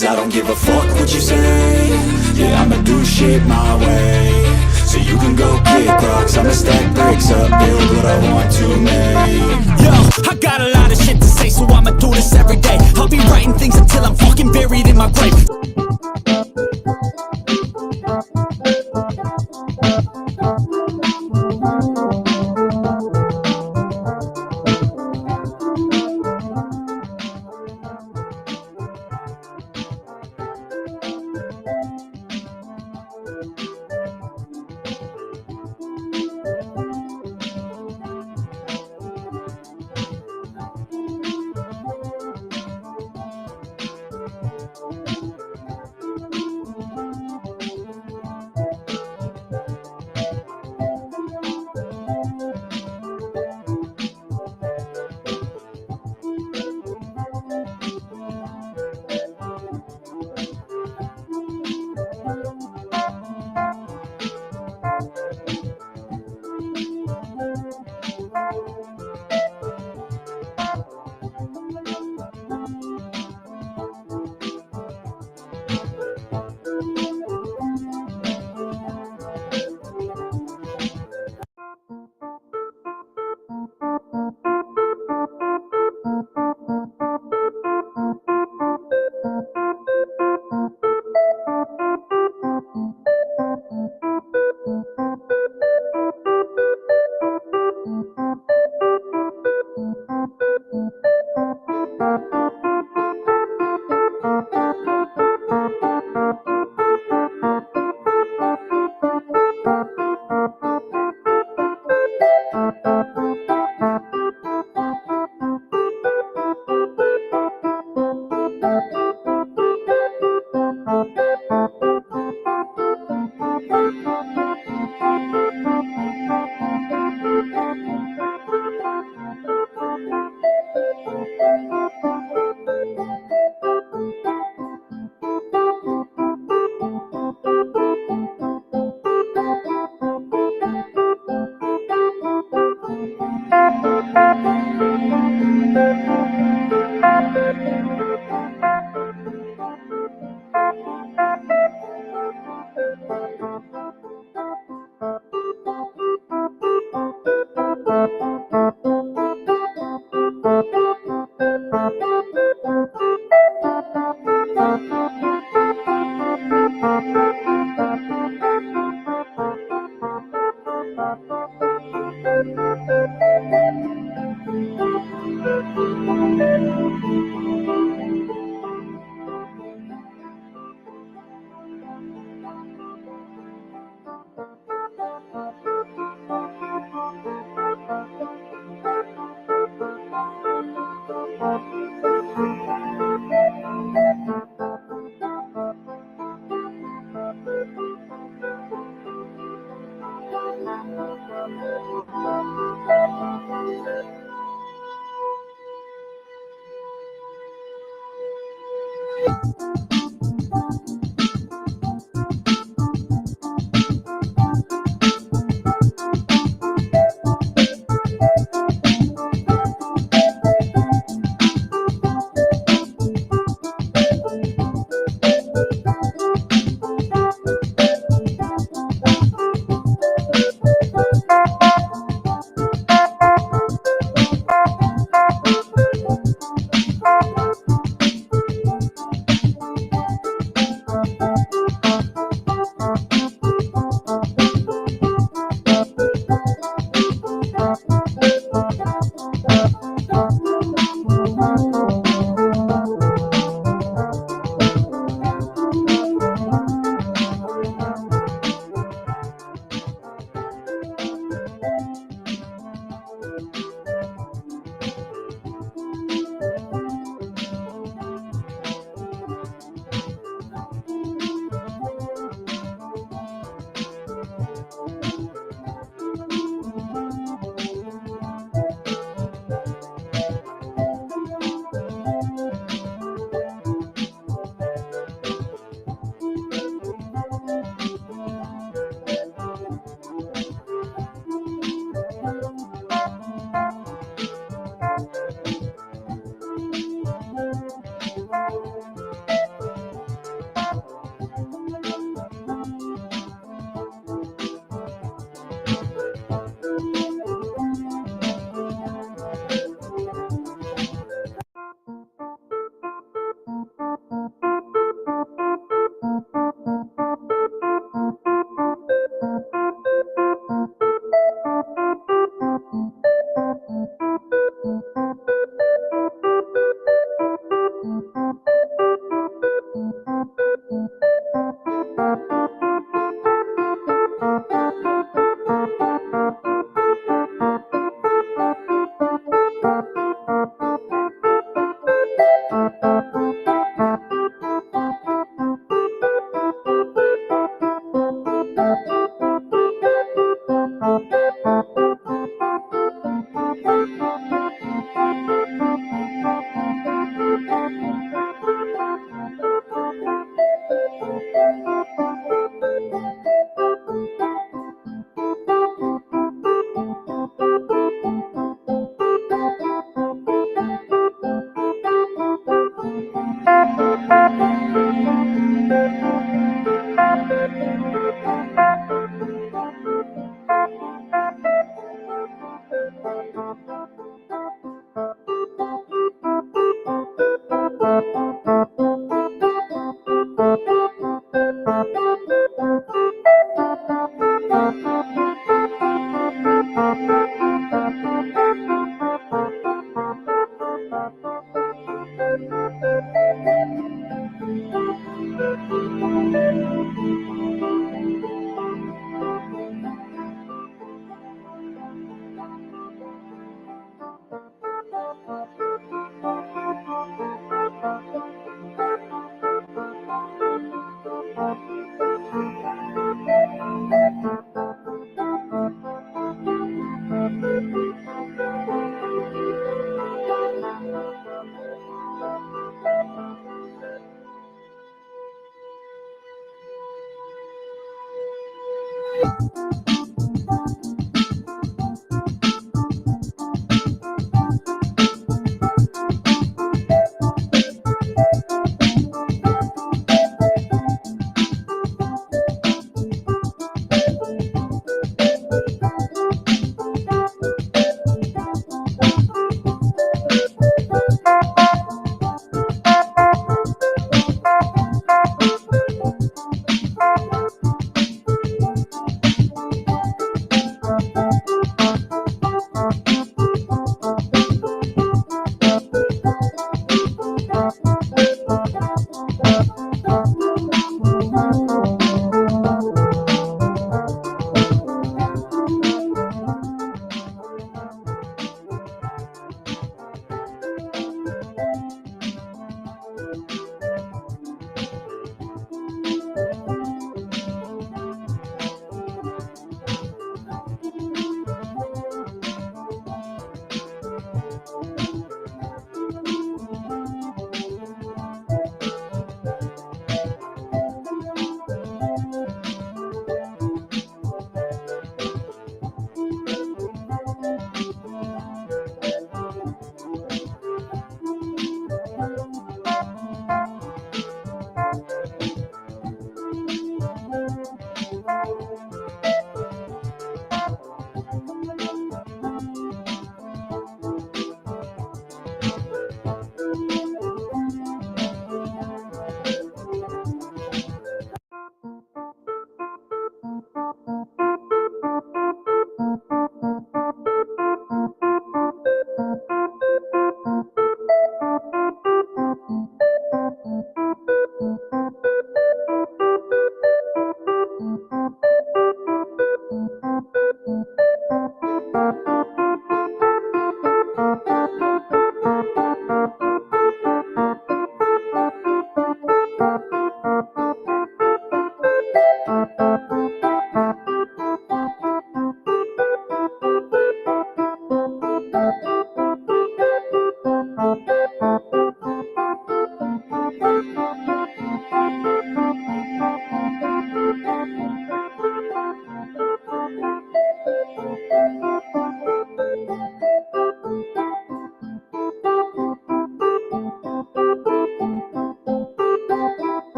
'cause I don't give a fuck what you say. Yeah, I'ma do shit my way. So you can go kick rocks, I'ma stack bricks up, build what I want to make. Yo, I got a lot of shit to say, so I'ma do this every day. I'll be writing things until I'm fucking buried in my grave.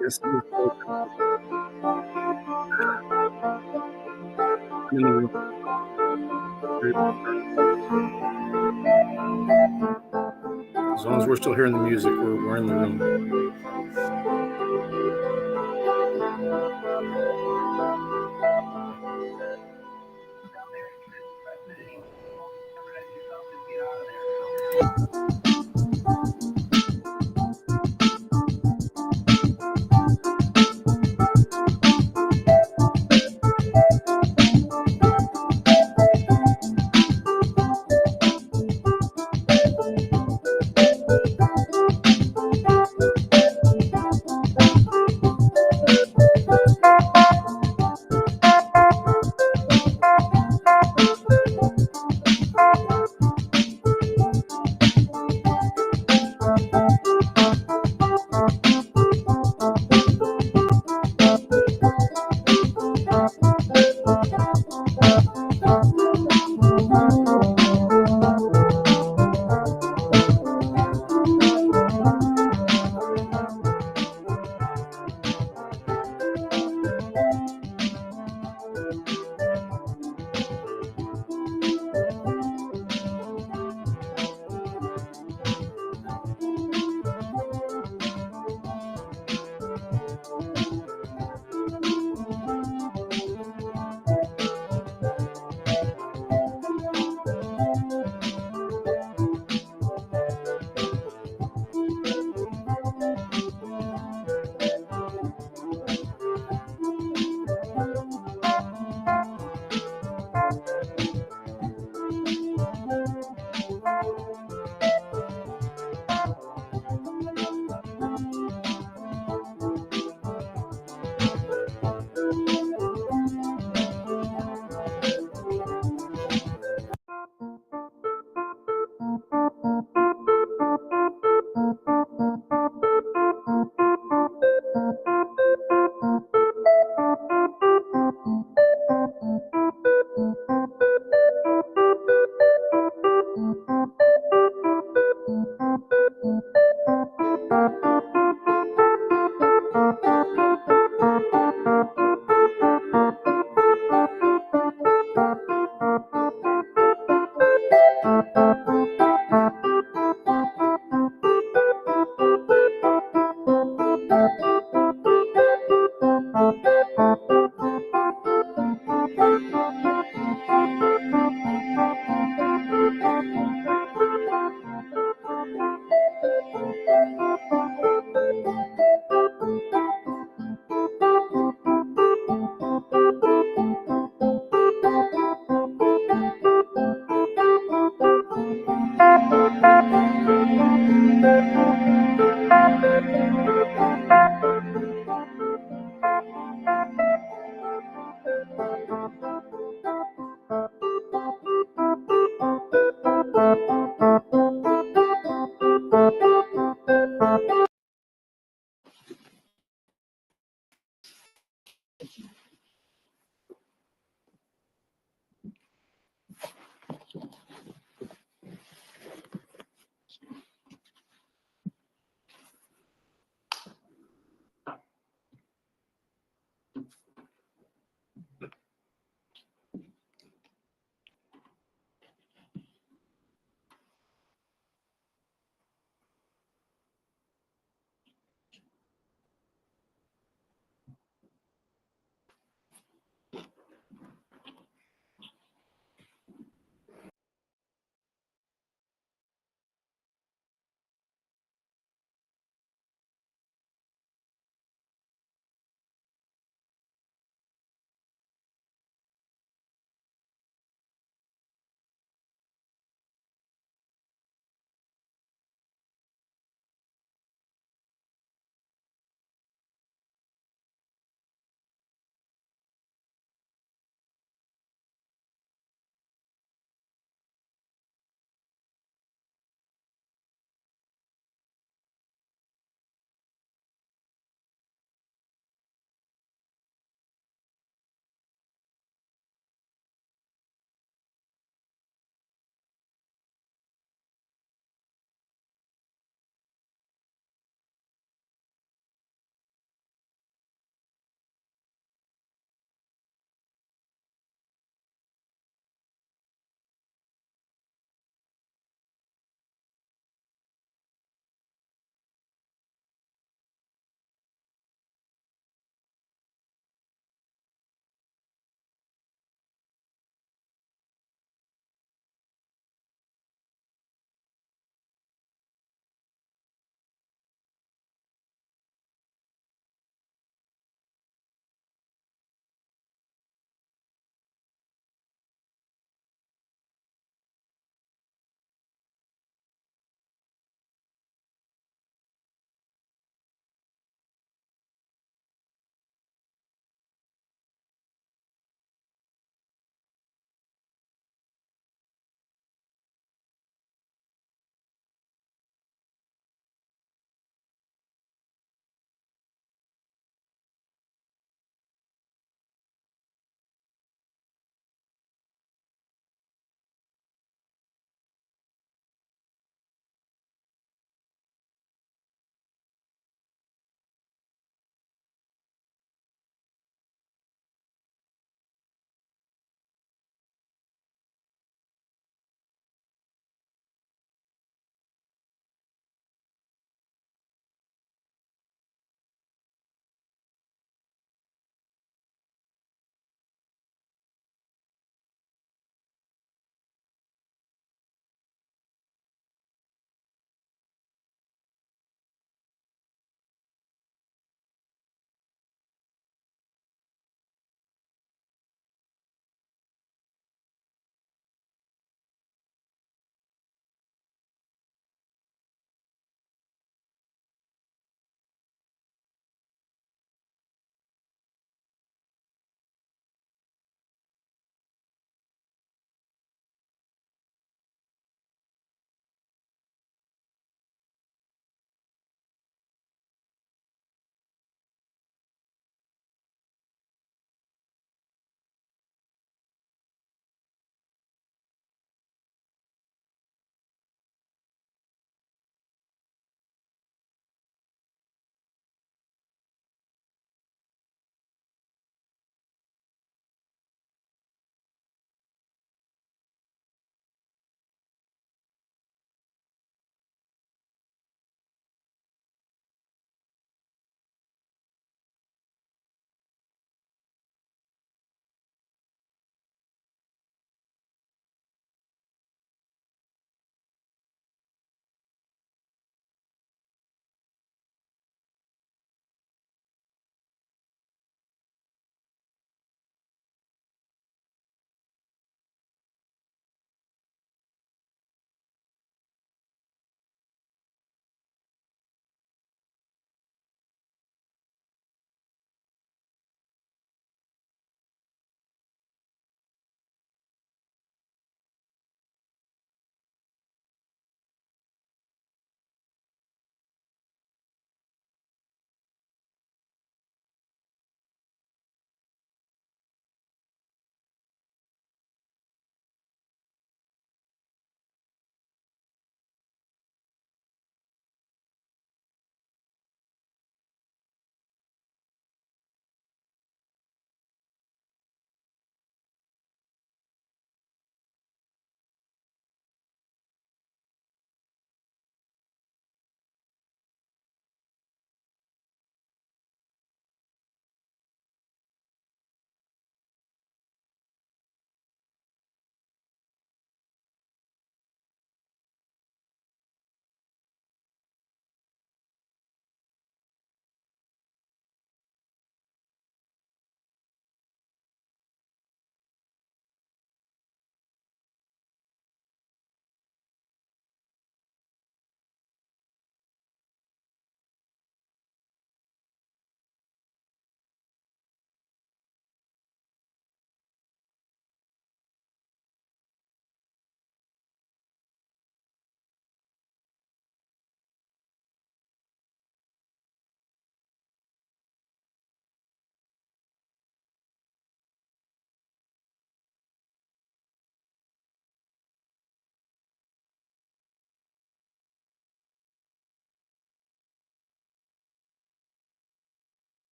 Yes, I'm in the room. As long as we're still hearing the music, we're in the room.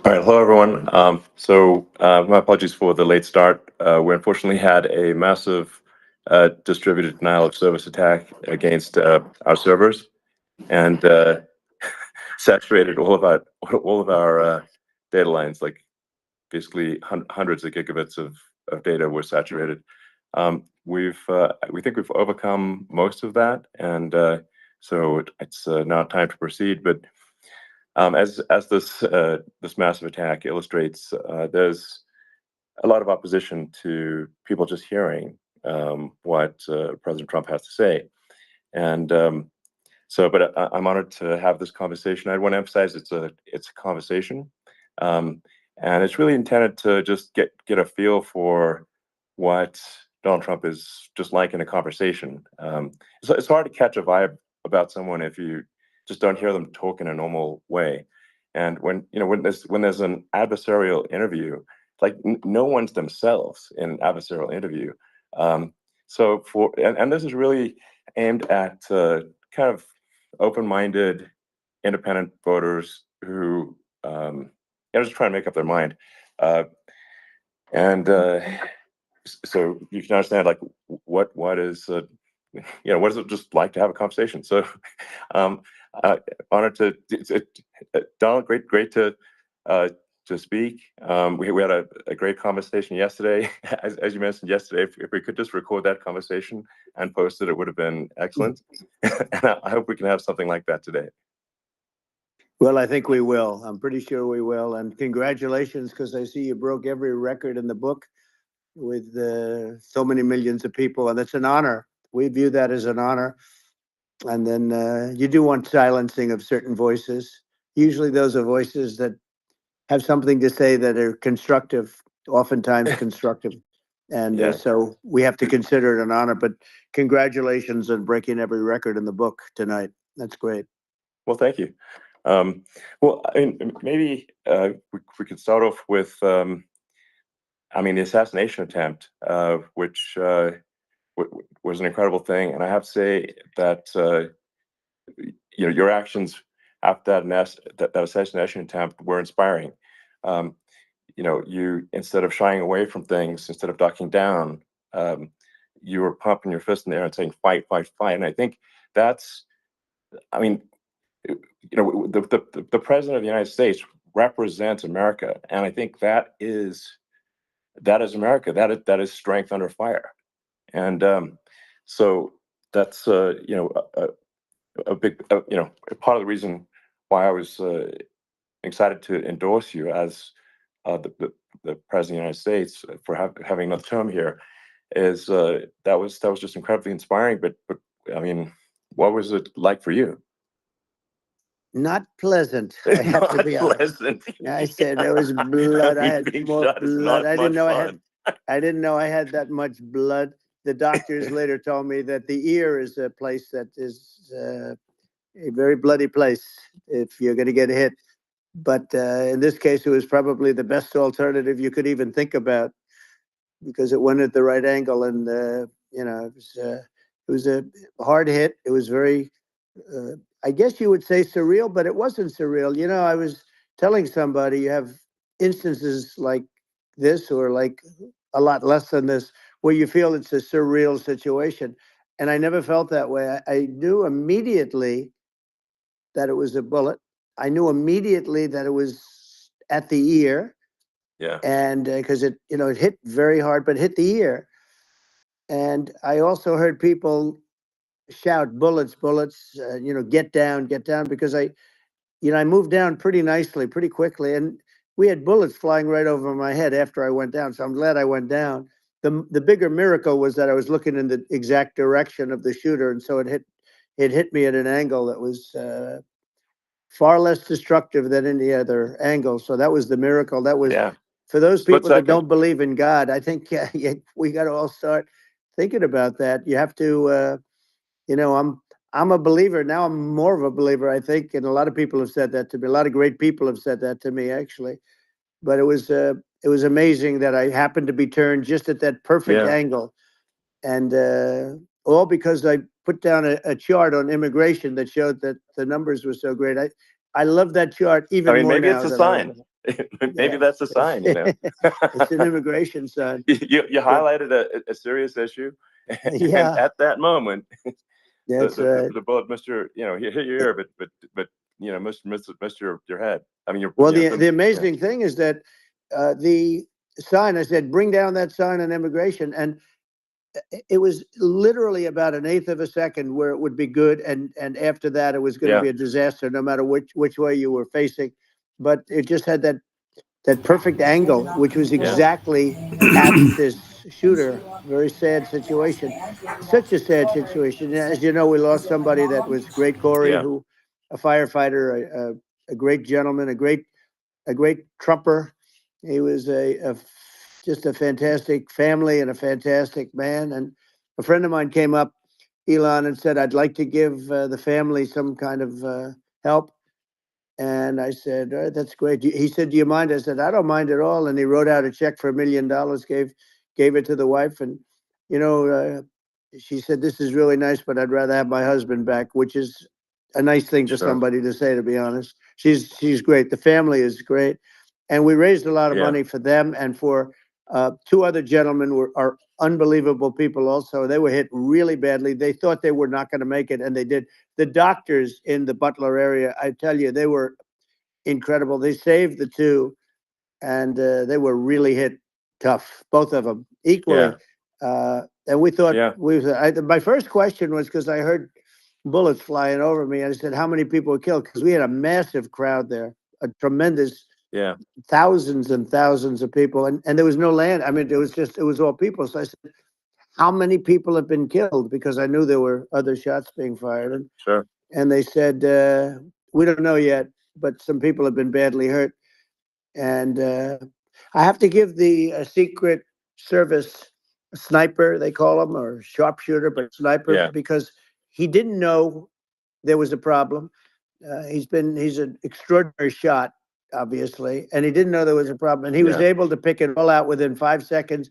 All right, hello everyone. My apologies for the late start. We unfortunately had a massive distributed denial of service attack against our servers, and saturated all of our data lines. Like basically hundreds of gigabits of data were saturated. We think we've overcome most of that, and so it's now time to proceed. But as this massive attack illustrates, there's a lot of opposition to people just hearing what President Trump has to say, and but I'm honored to have this conversation. I want to emphasize it's a conversation, um, and it's really intended to just get a feel for what Donald Trump is just like in a conversation. It's hard to catch a vibe about someone if you just don't hear them talk in a normal way. And when there's an adversarial interview, like no one's themselves in an adversarial interview. And this is really aimed at kind of open-minded, independent voters who just trying to make up their mind. Uh, and so you can understand like what is what is it just like to have a conversation. So um, honored Donald, great to speak. We had a great conversation yesterday. As you mentioned yesterday, if we could just record that conversation and post it, it would have been excellent. And I hope we can have something like that today. Well, I think we will. I'm pretty sure we will. And congratulations, because I see you broke every record in the book with so many millions of people. And it's an honor. We view that as an honor. And then you do want silencing of certain voices. Usually those are voices that have something to say that are constructive, oftentimes constructive. And Yeah. so we have to consider it an honor. But congratulations on breaking every record in the book tonight. That's great. Well, thank you. Well, I mean, maybe we could start off with, the assassination attempt, which was an incredible thing. And I have to say that your actions after that assassination attempt were inspiring. You, instead of shying away from things, instead of ducking down, you were pumping your fist in the air and saying, "Fight, fight, fight!" And I think that's, I mean, the president of the United States represents America, and I think that is America. That is strength under fire, and so that's a big part of the reason why I was excited to endorse you as the president of the United States for having another term here. Is that was just incredibly inspiring. But I mean, what was it like for you? Not pleasant, I have to Not be honest. pleasant. I said there was blood. I had Being more shot is blood. not I didn't much know fun. I didn't know I had that much blood. The doctors later told me that the ear is a place that is a very bloody place if you're going to get hit. But in this case, it was probably the best alternative you could even think about, because it went at the right angle, and it was a hard hit. It was very, I guess you would say, surreal, but it wasn't surreal. I was telling somebody, you have instances like this, or like a lot less than this, where you feel it's a surreal situation, and I never felt that way. I knew immediately that it was a bullet. I knew immediately that it was at the ear. Yeah. And because it hit very hard, but hit the ear. And I also heard people shout, "Bullets, bullets!" Get down, because I moved down pretty nicely, pretty quickly, and we had bullets flying right over my head after I went down. So I'm glad I went down. The bigger miracle was that I was looking in the exact direction of the shooter, and so it hit me at an angle that was far less destructive than any other angle. So that was the miracle. That was, Yeah. for those Split people that second. don't believe in God. I think we got to all start thinking about that. You have to, I'm a believer now. I'm more of a believer, I think, and a lot of people have said that to me. A lot of great people have said that to me, actually. But it was amazing that I happened to be turned just at that perfect Yeah. angle, and all because I put down a chart on immigration that showed that the numbers were so great. I love that chart even more Maybe now it's a than I sign. ever. Maybe Yeah. that's a sign, you know. It's an immigration sign. You highlighted a serious issue, and Yeah, at that moment, that's right. the bullet missed your, you know, hit your ear, but you know, missed your head. I mean, Well, you know, the yeah, amazing thing is that the sign, I said, bring down that sign on immigration. And it was literally about an eighth of a second where it would be good. And after that, it was going to yeah, be a disaster, no matter which way you were facing. But it just had that perfect angle, which was yeah, exactly at this shooter. Very sad situation. Such a sad situation. As you know, we lost somebody that was great, Corey, yeah, who, a firefighter, a great gentleman, a great trumper. He was just a fantastic family and a fantastic man. And a friend of mine came up, Elon, and said, "I'd like to give the family some kind of help." And I said, "That's great." He said, "Do you mind?" I said, "I don't mind at all." And he wrote out a check for $1 million, gave it to the wife. And, you know, she said, "This is really nice, but I'd rather have my husband back," which is a nice thing for sure, somebody to say, to be honest. She's great. The family is great. And we raised a lot of yeah, money for them and for two other gentlemen are unbelievable people also. They were hit really badly. They thought they were not going to make it, and they did. The doctors in the Butler area, I tell you, they were incredible. They saved the two, and they were really hit tough, both of them yeah, equally. And we thought yeah, my first question was because I heard bullets flying over me. I said, "How many people were killed?" Because we had a massive crowd there, a tremendous yeah, thousands and thousands of people, and there was no land. I mean, it was all people. So I said, "How many people have been killed?" Because I knew there were other shots being fired, sure, and they said, "We don't know yet, but some people have been badly hurt." And I have to give the Secret Service sniper, they call him, or sharpshooter, but sniper, yeah, because he didn't know there was a problem. He's an extraordinary shot, obviously, and he didn't know there was a problem. And he was yeah, able to pick it all out within 5 seconds.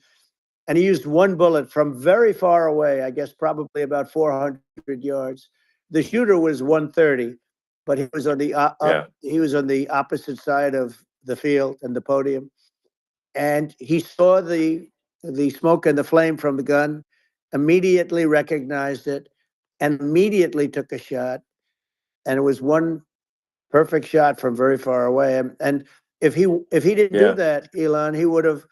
And he used one bullet from very far away, I guess probably about 400 yards. The shooter was 130, but he was on yeah, he was on the opposite side of the field and the podium, and he saw the smoke and the flame from the gun, immediately recognized it, and immediately took a shot. And it was one perfect shot from very far away. And if he didn't do yeah, that, Elon, he would have.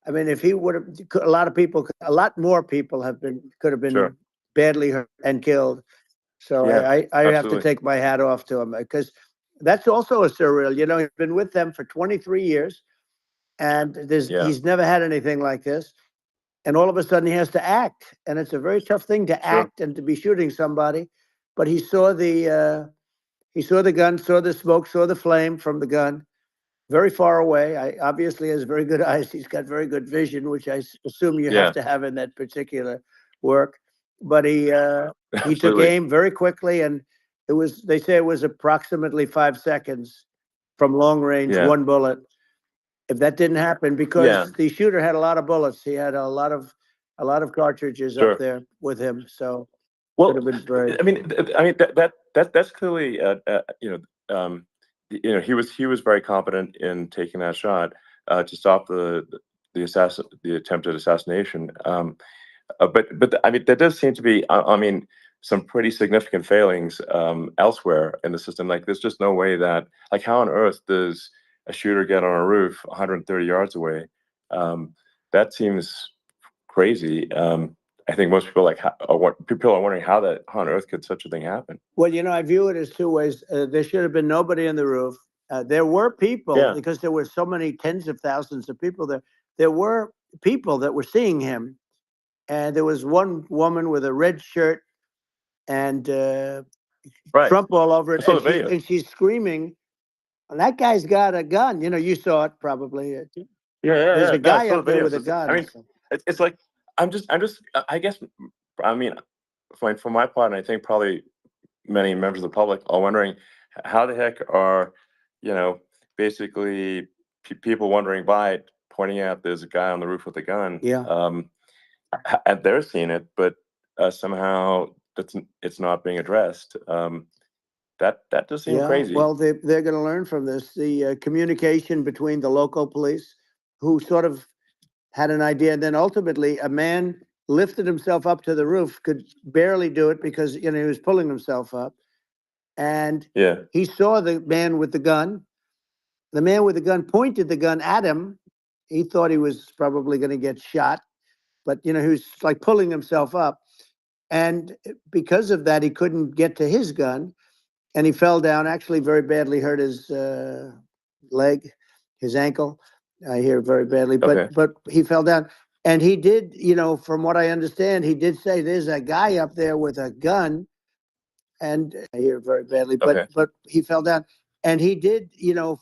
I mean, if he would have, a lot of people, a lot more people could have been sure, badly hurt and killed. So yeah, I have to absolutely, take my hat off to him because that's also a surreal. You know, he's been with them for 23 years, and yeah, he's never had anything like this. And all of a sudden, he has to act, and it's a very tough thing to sure, act and to be shooting somebody. But he saw the gun, saw the smoke, saw the flame from the gun very far away. I obviously has very good eyes. He's got very good vision, which I assume you have yeah, to have in that particular work. But he took absolutely, aim very quickly, and they say it was approximately 5 seconds from long range, yeah, one bullet. If that didn't happen, yeah, because the shooter had a lot of bullets, he had a lot of cartridges up sure. there with him, so could Well, have been very. I mean that's clearly you know, he was very competent in taking that shot to stop the attempted assassination. But I mean, there does seem to be, I mean, some pretty significant failings elsewhere in the system. Like, there's just no way that, like, how on earth does a shooter get on a roof 130 yards away? That seems crazy. I think most people people are wondering how on earth could such a thing happen? Well, you know, I view it as two ways. There should have been nobody on the roof. There were people Yeah, because there were so many tens of thousands of people there. There were people that were seeing him, and there was one woman with a red shirt and right. Trump all over I it, saw the video. and she's screaming, "That guy's got a gun!" You know, you saw it probably. Yeah, yeah, There's yeah. a No, I guy saw up the there video. with a So I gun. mean, it's like I guess, I mean, for my part, and I think probably many members of the public are wondering how the heck are, you know, basically people wondering by pointing out there's a guy on the roof with a gun, Yeah. and they're seeing it, but somehow it's not being addressed. That just seemed Yeah, crazy. well, they're going to learn from this. The communication between the local police, who sort of had an idea, and then ultimately a man lifted himself up to the roof, could barely do it because he was pulling himself up, and Yeah. he saw the man with the gun. The man with the gun pointed the gun at him. He thought he was probably going to get shot, but he was like pulling himself up, and because of that, he couldn't get to his gun. And he fell down, actually very badly hurt his leg, his ankle. I hear very badly, Okay. but he fell down. And he did, from what I understand, he did say there's a guy up there with a gun. And I hear very badly, Okay. but he fell down. And he did,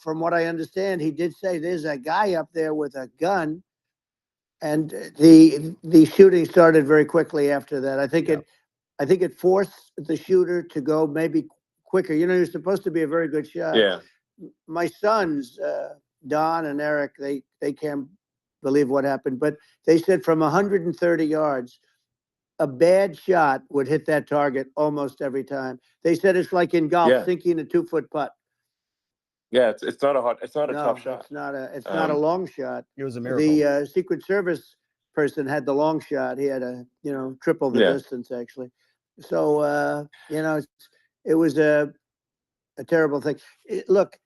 from what I understand, he did say there's a guy up there with a gun. And the shooting started very quickly after that. I think it forced the shooter to go maybe quicker. He was supposed to be a very good shot. Yeah. My sons, Don and Eric, they can't believe what happened, but they said from 130 yards, a bad shot would hit that target almost every time. They said it's like in golf, Yeah. sinking a 2-foot putt. Yeah. It's not a No, tough shot. it's not a long shot. It was a miracle. The Secret Service person had the long shot. He had triple the Yeah. distance actually. So it was a terrible thing. Look,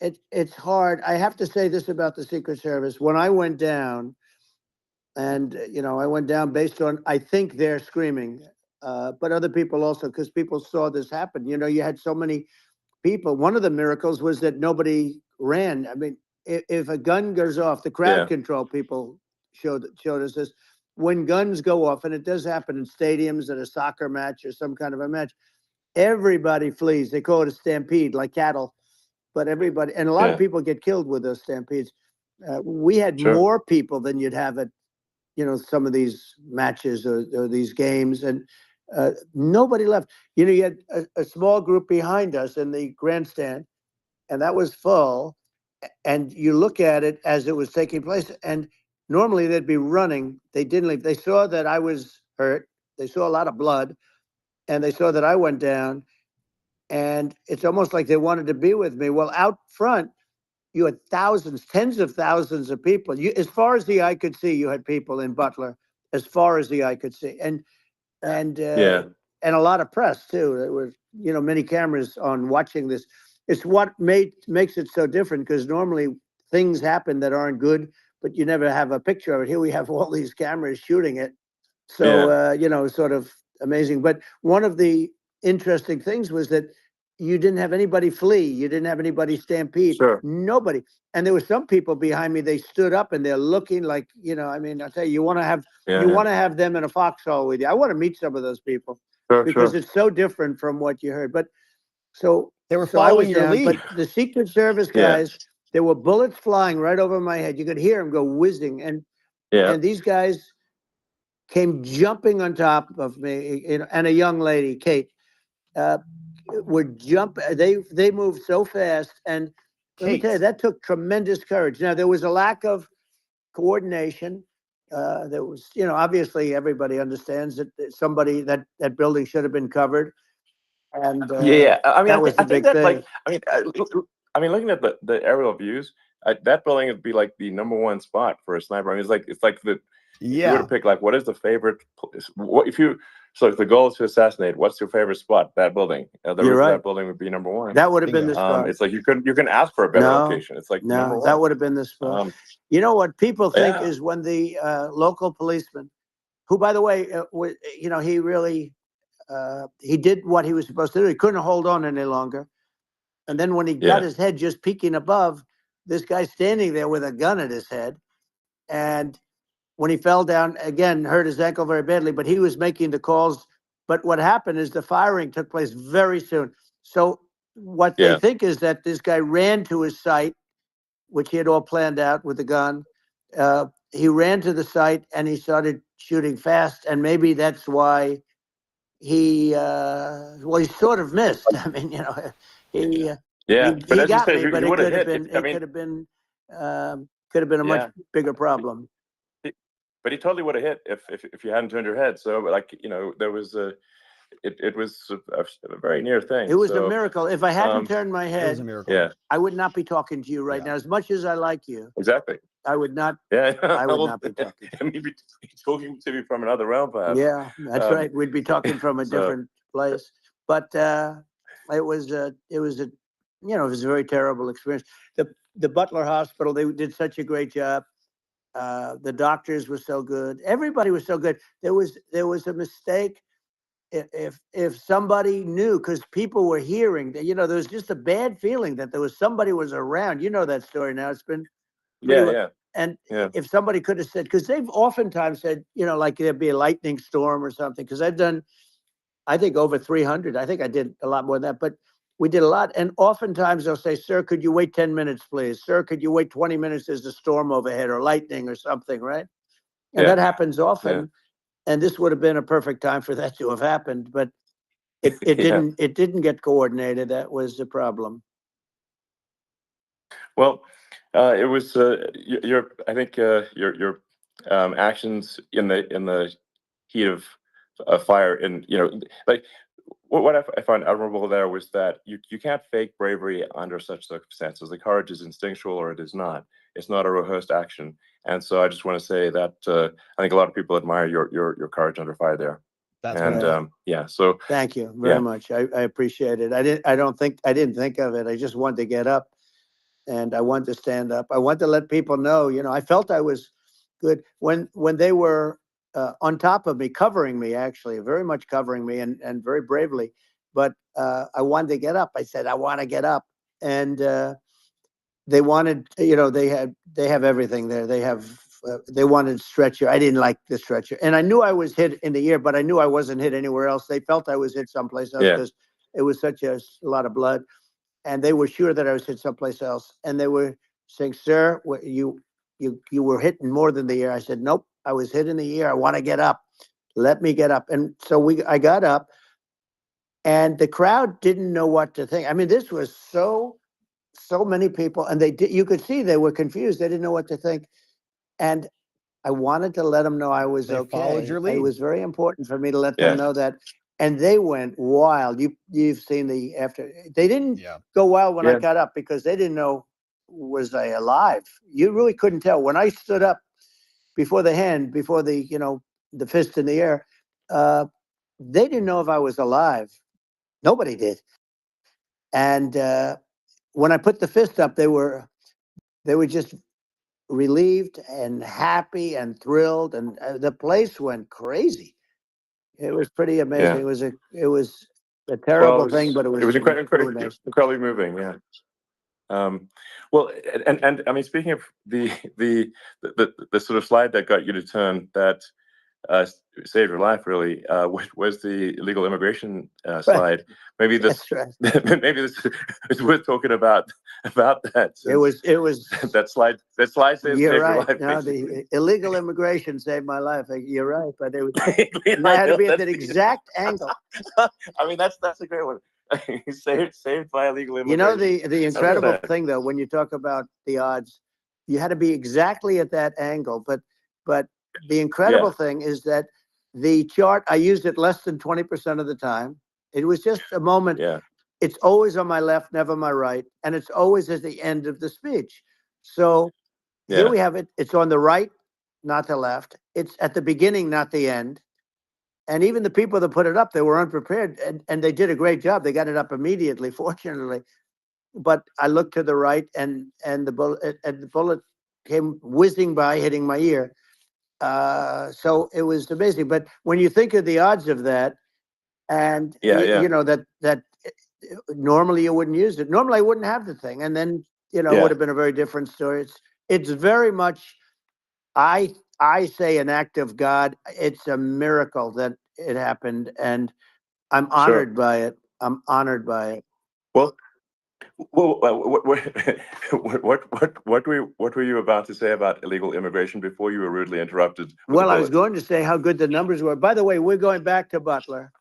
it's hard. I have to say this about the Secret Service. When I went down, and I went down based on, I think they're screaming, but other people also, because people saw this happen. You had so many people. One of the miracles was that nobody ran. I mean, if a gun goes off, the crowd Yeah. control people showed us this. When guns go off, and it does happen in stadiums at a soccer match or some kind of a match, everybody flees. They call it a stampede, like cattle. But everybody, and a lot of Yeah. people get killed with those stampedes. We had Sure. more people than you'd have at, some of these matches or these games, and nobody left. You had a small group behind us in the grandstand, and that was full. And you look at it as it was taking place, and normally they'd be running. They didn't leave. They saw that I was hurt. They saw a lot of blood, and they saw that I went down. And it's almost like they wanted to be with me. Well, out front, you had thousands, tens of thousands of people. As far as the eye could see, you had people in Butler, as far as the eye could see, and Yeah. and a lot of press too. There were many cameras on watching this. It's what makes it so different, because normally things happen that aren't good, but you never have a picture of it. Here we have all these cameras shooting it, so sort of amazing. But one of the interesting things was that you didn't have anybody flee. You didn't have anybody stampede. Sure. Nobody. And there were some people behind me. They stood up and they're looking like, I mean, I'll tell you, you want to have them in a foxhole with you. I want to meet some of those people, Sure. because Sure. it's so different from what you heard. But so They were so I was following your down, lead. but the Secret Service Yeah. guys, there were bullets flying right over my head. You could hear them go whizzing, and Yeah. these guys came jumping on top of me, and a young lady, Kate, would jump. They moved so fast, and let me tell you, that took tremendous courage. Now, there was a lack of coordination. There was, obviously everybody understands that somebody, that building should have been covered, and Yeah. I mean, that was I the think big that, thing. I mean, looking at the aerial views, that building would be like the #1 spot for a sniper. I mean, it's like the, if you were to pick, like, what is the favorite place? What if you, so if the goal is to assassinate, what's your favorite spot? That building. The You're roof of right. that building would be #1. That would have been Bingo. the spot. It's like you can ask for a better location. It's like No, #1. that would have been the spot. You know what people think Yeah. is when the local policeman, who, by the way, he really, he did what he was supposed to do. He couldn't hold on any longer. And then when he got Yeah. his head just peeking above, this guy standing there with a gun at his head. And when he fell down, again, hurt his ankle very badly, but he was making the calls. But what happened is the firing took place very soon. So what they Yeah. think is that this guy ran to his site, which he had all planned out with the gun. He ran to the site and he started shooting fast. And maybe that's why he sort of missed. I mean, he Yeah. But as you got said, me, but you it would have could have hit. been, I mean, a much yeah. bigger problem. But he totally would have hit if you hadn't turned your head. So, like, there was it was a very near thing. It was a So, miracle. If I hadn't um, turned my It was head, a miracle. yeah, I would not be talking to you right Yeah. now. As much as I like you, exactly. I would not. Yeah, I would well, not be talking. I mean, be talking to me from another realm, perhaps. Yeah, that's Um, right. We'd be talking from a so- different place. But it was a, it was a very terrible experience. The Butler Hospital, they did such a great job. The doctors were so good. Everybody was so good. There was a mistake. If somebody knew, because people were hearing that, there was just a bad feeling that there was somebody was around. You know that story now. It's been pretty Yeah, well. yeah. And Yeah. if somebody could have said, because they've oftentimes said, like there'd be a lightning storm or something, because I've done, I think, over 300. I think I did a lot more than that, but we did a lot. And oftentimes they'll say, sir, could you wait 10 minutes, please? Sir, could you wait 20 minutes? There's a storm overhead or lightning or something, right? And Yeah. that happens often. Yeah. And this would have been a perfect time for that to have happened, but it Yeah. didn't get coordinated. That was the problem. Well, it was your. I think your actions in the heat of fire, and like what I found admirable there was that you can't fake bravery under such circumstances. The courage is instinctual, or it is not. It's not a rehearsed action. And so I just want to say that I think a lot of people admire your courage under fire there. That's And wonderful. yeah, so Thank you very Yeah. much. I appreciate it. I didn't think of it. I just wanted to get up and I wanted to stand up. I wanted to let people know, I felt I was good when they were on top of me, covering me, actually, very much covering me and very bravely. But I wanted to get up. I said, I want to get up. And they wanted, they have everything there. They wanted stretcher. I didn't like the stretcher. And I knew I was hit in the ear, but I knew I wasn't hit anywhere else. They felt I was hit someplace else Yeah. because it was such a lot of blood. And they were sure that I was hit someplace else. And they were saying, sir, you were hitting more than the ear. I said, nope, I was hit in the ear. I want to get up. Let me get up. And so I got up, and the crowd didn't know what to think. I mean, this was so many people, and you could see they were confused. They didn't know what to think. And I wanted to let them know I was They okay. followed your lead. It was very important for me to let Yeah. them know that. And they went wild. You've seen the after. They didn't Yeah. go wild when I Yeah. got up because they didn't know, was I alive? You really couldn't tell. When I stood up before the the fist in the air, they didn't know if I was alive. Nobody did. And when I put the fist up, they were just relieved and happy and thrilled, and the place went crazy. It was pretty amazing. Yeah. It was a Well, terrible thing, but it was really nice. incredibly moving. Yeah. Well, and I mean, speaking of the sort of slide that got you to turn that saved your life, really, was the illegal immigration slide. Maybe this, That's right. maybe this is worth talking about that. It was that slide. That slide saved you're your right. life. No, basically. the illegal immigration saved my life. You're right, but it Yeah, I had to be at that's that exact angle. I mean, that's a great one. saved by illegal You know, immigration. the incredible sad. thing, though, when you talk about the odds, you had to be exactly at that angle. But the incredible thing is that the chart, I used it less than 20% of the time. It was just a moment. Yeah. It's always on my left, never my right. And it's always at the end of the speech. So here Yeah. we have it. It's on the right, not the left. It's at the beginning, not the end. And even the people that put it up, they were unprepared, and they did a great job. They got it up immediately, fortunately. But I looked to the right, and the bullet came whizzing by, hitting my ear. So it was amazing. But when you think of the odds of that, and Yeah. you know that normally you wouldn't use it. Normally I wouldn't have the thing, and then it Yeah. would have been a very different story. It's very much, I say, an act of God. It's a miracle that it happened, and I'm honored by it. I'm honored by it. Well, what were you about to say about illegal immigration before you were rudely interrupted? with Well, the I was bullet? going to say how good the numbers were. By the way, we're going back to Butler,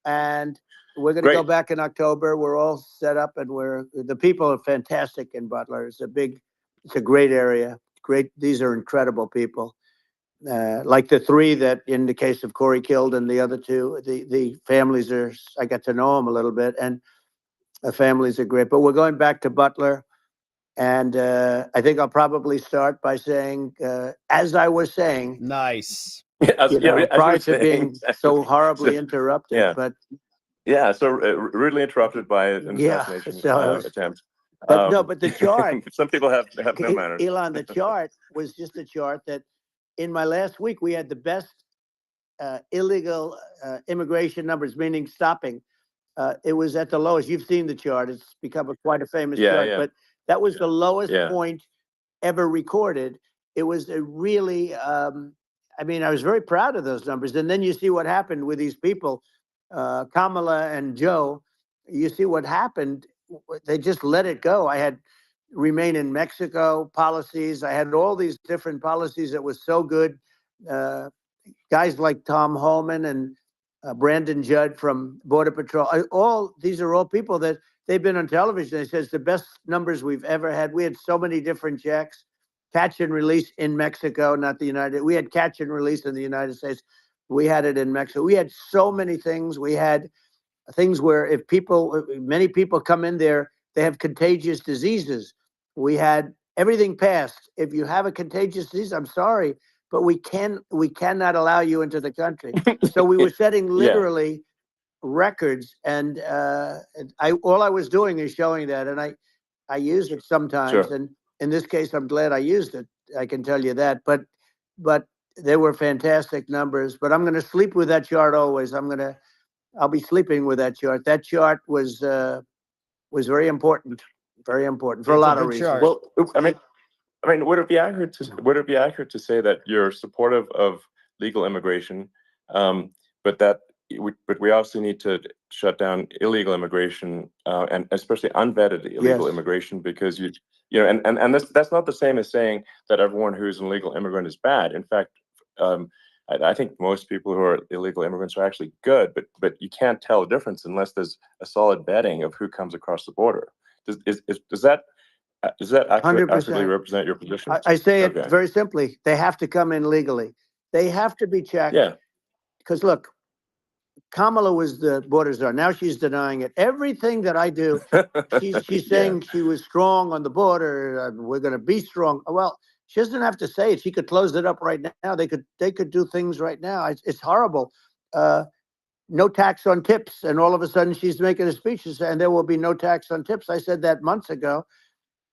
and we're going to go Great. back in October. We're all set up, and the people are fantastic in Butler. It's a great area. Great. These are incredible people. like the three that in the case of Corey killed and the other two, the families are, I got to know them a little bit, and the families are great. But we're going back to Butler. And I think I'll probably start by saying, as I was saying, Nice. As, you know, as you prior were to saying, being so horribly So, interrupted. yeah. But so rudely interrupted by an yeah, assassination so, attempt. but no, but the chart, Some people have no manners. Elon, the chart was just a chart that in my last week, we had the best illegal immigration numbers, meaning stopping. It was at the lowest. You've seen the chart. It's become quite a famous chart, but that was the lowest point ever recorded. It was a really, I mean, I was very proud of those numbers. And then you see what happened with these people, Kamala and Joe. You see what happened. They just let it go. I had remain in Mexico policies. I had all these different policies that was so good. Guys like Tom Holman and Brandon Judd from Border Patrol. These are all people that they've been on television. They said it's the best numbers we've ever had. We had so many different checks, catch and release in Mexico, not the United. We had catch and release in the United States. We had it in Mexico. We had so many things. We had things where if many people come in there, they have contagious diseases. We had everything passed. If you have a contagious disease, I'm sorry, but we cannot allow you into the country. So we were setting literally records, and all I was doing is showing that, and I use it sometimes, and in this case, I'm glad I used it. I can tell you that, but they were fantastic numbers. But I'm going to sleep with that chart always. I'll be sleeping with that chart. That chart was very important for a lot of reasons. Chart. Well, I mean, would it be accurate to say that you're supportive of legal immigration, but we also need to shut down illegal immigration, and especially unvetted illegal immigration, because and that's not the same as saying that everyone who's an illegal immigrant is bad. In fact, I think most people who are illegal immigrants are actually good, but you can't tell the difference unless there's a solid vetting of who comes across the border. Does that accurately represent your position? I say it very simply. They have to come in legally. They have to be checked. Yeah. Because look, Kamala was the border czar. Now she's denying it. Everything that I do, she's saying she was strong on the border. We're going to be strong. Well, she doesn't have to say it. She could close it up right now. They could do things right now. It's horrible. No tax on tips, and all of a sudden she's making a speech and there will be no tax on tips. I said that months ago.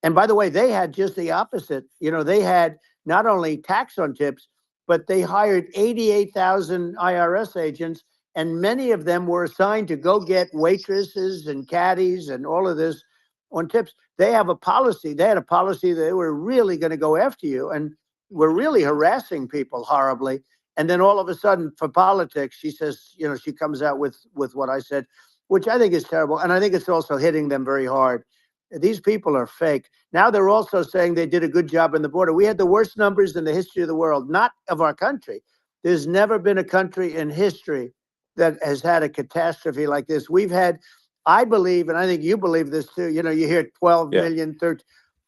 And by the way, they had just the opposite. You know, they had not only tax on tips, but they hired 88,000 IRS agents, and many of them were assigned to go get waitresses and caddies and all of this on tips. They have a policy. They had a policy that they were really going to go after you, and were really harassing people horribly. And then all of a sudden, for politics, she says, you know, she comes out with what I said, which I think is terrible. And I think it's also hitting them very hard. These people are fake. Now they're also saying they did a good job on the border. We had the worst numbers in the history of the world, not of our country. There's never been a country in history that has had a catastrophe like this. We've had, I believe, and I think you believe this too, you know, you hear 12 million, 13.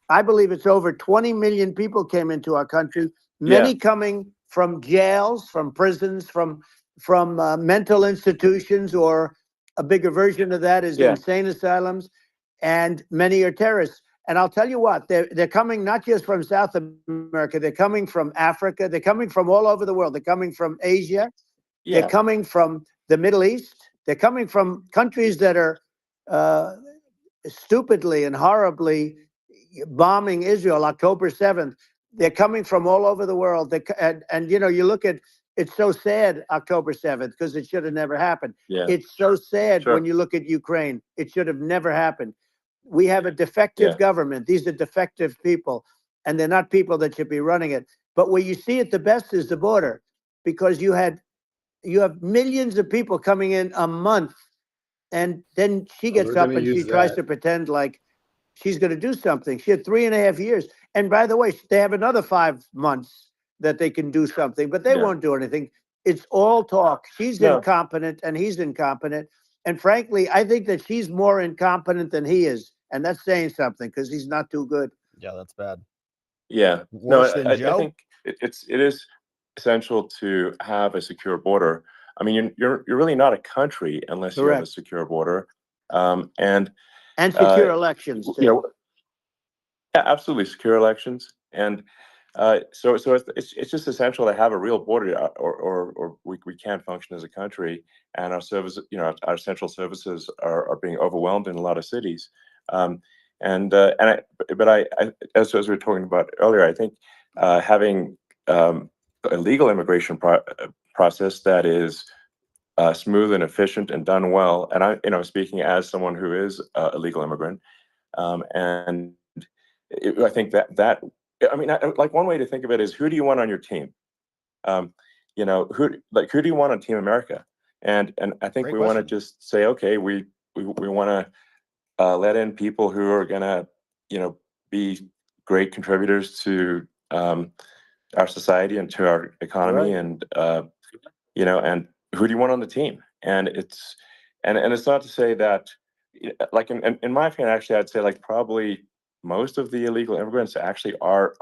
I believe it's over 20 million people came into our country, many coming from jails, from prisons, from mental institutions, or a bigger version of that is insane asylums, and many are terrorists. And I'll tell you what, they're coming not just from South America, they're coming from Africa, they're coming from all over the world, they're coming from Asia, they're coming from the Middle East, they're coming from countries that are stupidly and horribly bombing Israel October 7th. They're coming from all over the world. And you know, you look at, it's so sad, October 7th, because it should have never happened. It's so sad when you look at Ukraine. It should have never happened. We have a defective government. These are defective people, and they're not people that should be running it. But where you see it the best is the border, because you have millions of people coming in a month, and then she gets up and she tries to pretend like she's going to do something. She had 3.5 years. And by the way, they have another 5 months that they can do something, but they won't do anything. It's all talk. She's incompetent and he's incompetent. And frankly, I think that she's more incompetent than he is. And that's saying something, because he's not too good. Yeah, that's bad. Yeah. Worse than Joe? I think it is. essential to have a secure border. I mean, you're really not a country unless you have a Correct. secure border, and And uh, secure elections you too. know, yeah, absolutely secure elections, and so it's just essential to have a real border, or we can't function as a country, and our service, our central services are being overwhelmed in a lot of cities, but as we were talking about earlier, I think having a legal immigration process that is smooth and efficient and done well, and speaking as someone who is a legal immigrant, and I think that I mean, like one way to think of it is, who do you want on your team? Um, who do you want on Team America? And I think Great we want to question. just say, okay, we want to let in people who are gonna, be great contributors to our society and to our economy, Right. and and who do you want on the team? And it's not to say that, like in my opinion, actually, I'd say like probably most of the illegal immigrants actually are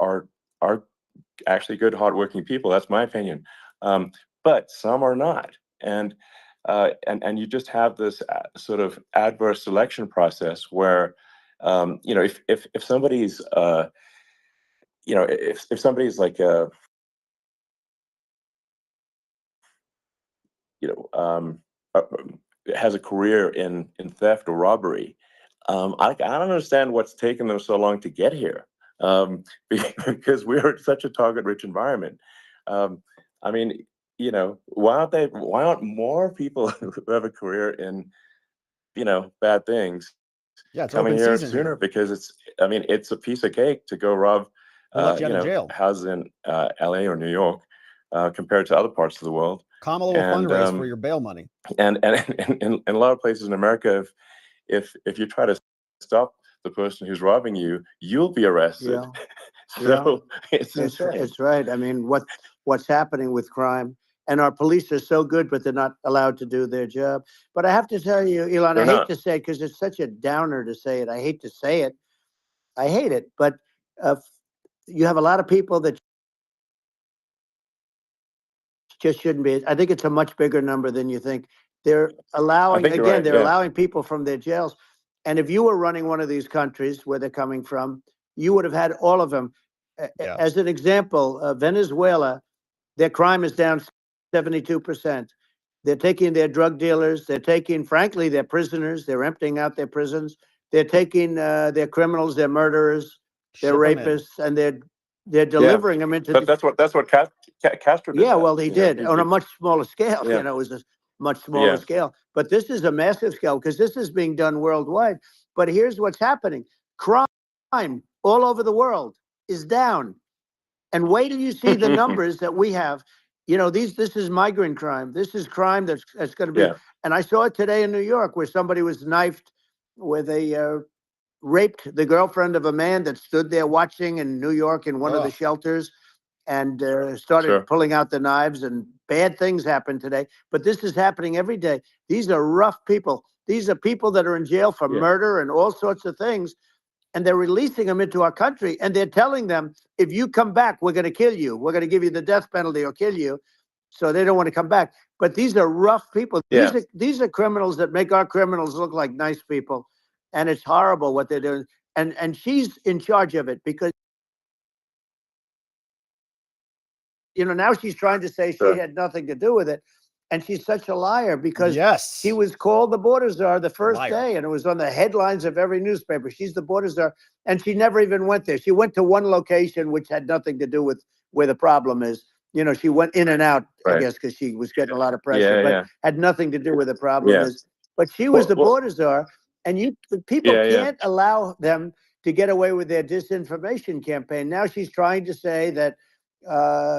actually good, hardworking people. That's my opinion. But some are not, and you just have this sort of adverse selection process where, if somebody's if somebody's like you know um, uh, has a career in theft or robbery, I don't understand what's taken them so long to get here, because we're in such a target-rich environment. Um, I mean, why aren't more people who have a career in, bad things Yeah, it's coming open here season sooner? here. Because it's a piece of cake to go rob, Who let you out of jail? houses in LA or New York, compared to other parts of the world. Come a little And fundraise for your bail money. and in a lot of places in America, if you try to stop the person who's robbing you, you'll be arrested. Yeah. So it's It's insane. it's right. I mean, what's happening with crime, and our police are so good, but they're not allowed to do their job. But I have to tell you, Elon, I They're hate not. to say it because it's such a downer to say it. I hate to say it. I hate it. But uh, you have a lot of people that just shouldn't be. I think it's a much bigger number than you think. They're I allowing, think you're again, right. they're Yeah. allowing people from their jails. And if you were running one of these countries where they're coming from, you would have had all of them. Yeah. As an example, Venezuela, their crime is down 72%. They're taking their drug dealers. They're taking, frankly, their prisoners. They're emptying out their prisons. They're taking their criminals, their murderers, their Ship 'em in. rapists, and they're Yeah. delivering them into But the. that's what Castro did. Yeah, That. well, he did on a much smaller scale. Yeah. It was a much smaller Yeah. scale. But this is a massive scale because this is being done worldwide. But here's what's happening: crime all over the world is down. And wait till you see the numbers that we have. This is migrant crime. This is crime that's going to be. Yeah. And I saw it today in New York where somebody was knifed, where they raped the girlfriend of a man that stood there watching in New York in one of the Ugh. shelters, and started Sure. pulling out the knives, and bad things happen today. But this is happening every day. These are rough people. These are people that are in jail for Yeah. murder and all sorts of things. And they're releasing them into our country, and they're telling them, if you come back, we're going to kill you. We're going to give you the death penalty or kill you. So they don't want to come back. But these are rough people. Yeah. These are criminals that make our criminals look like nice people. And it's horrible what they're doing. And she's in charge of it because, now she's trying to say she Sure. had nothing to do with it. And she's such a liar because Yes. she was called the border czar the first Liar. day, and it was on the headlines of every newspaper. She's the border czar, and she never even went there. She went to one location which had nothing to do with where the problem is. She went in and out, I Right. guess, because she was getting a lot of pressure, Yeah. but Yeah. had nothing to do where the problem Yeah. is. But she was the Well, border czar, and people Yeah, yeah. can't allow them to get away with their disinformation campaign. Now she's trying to say that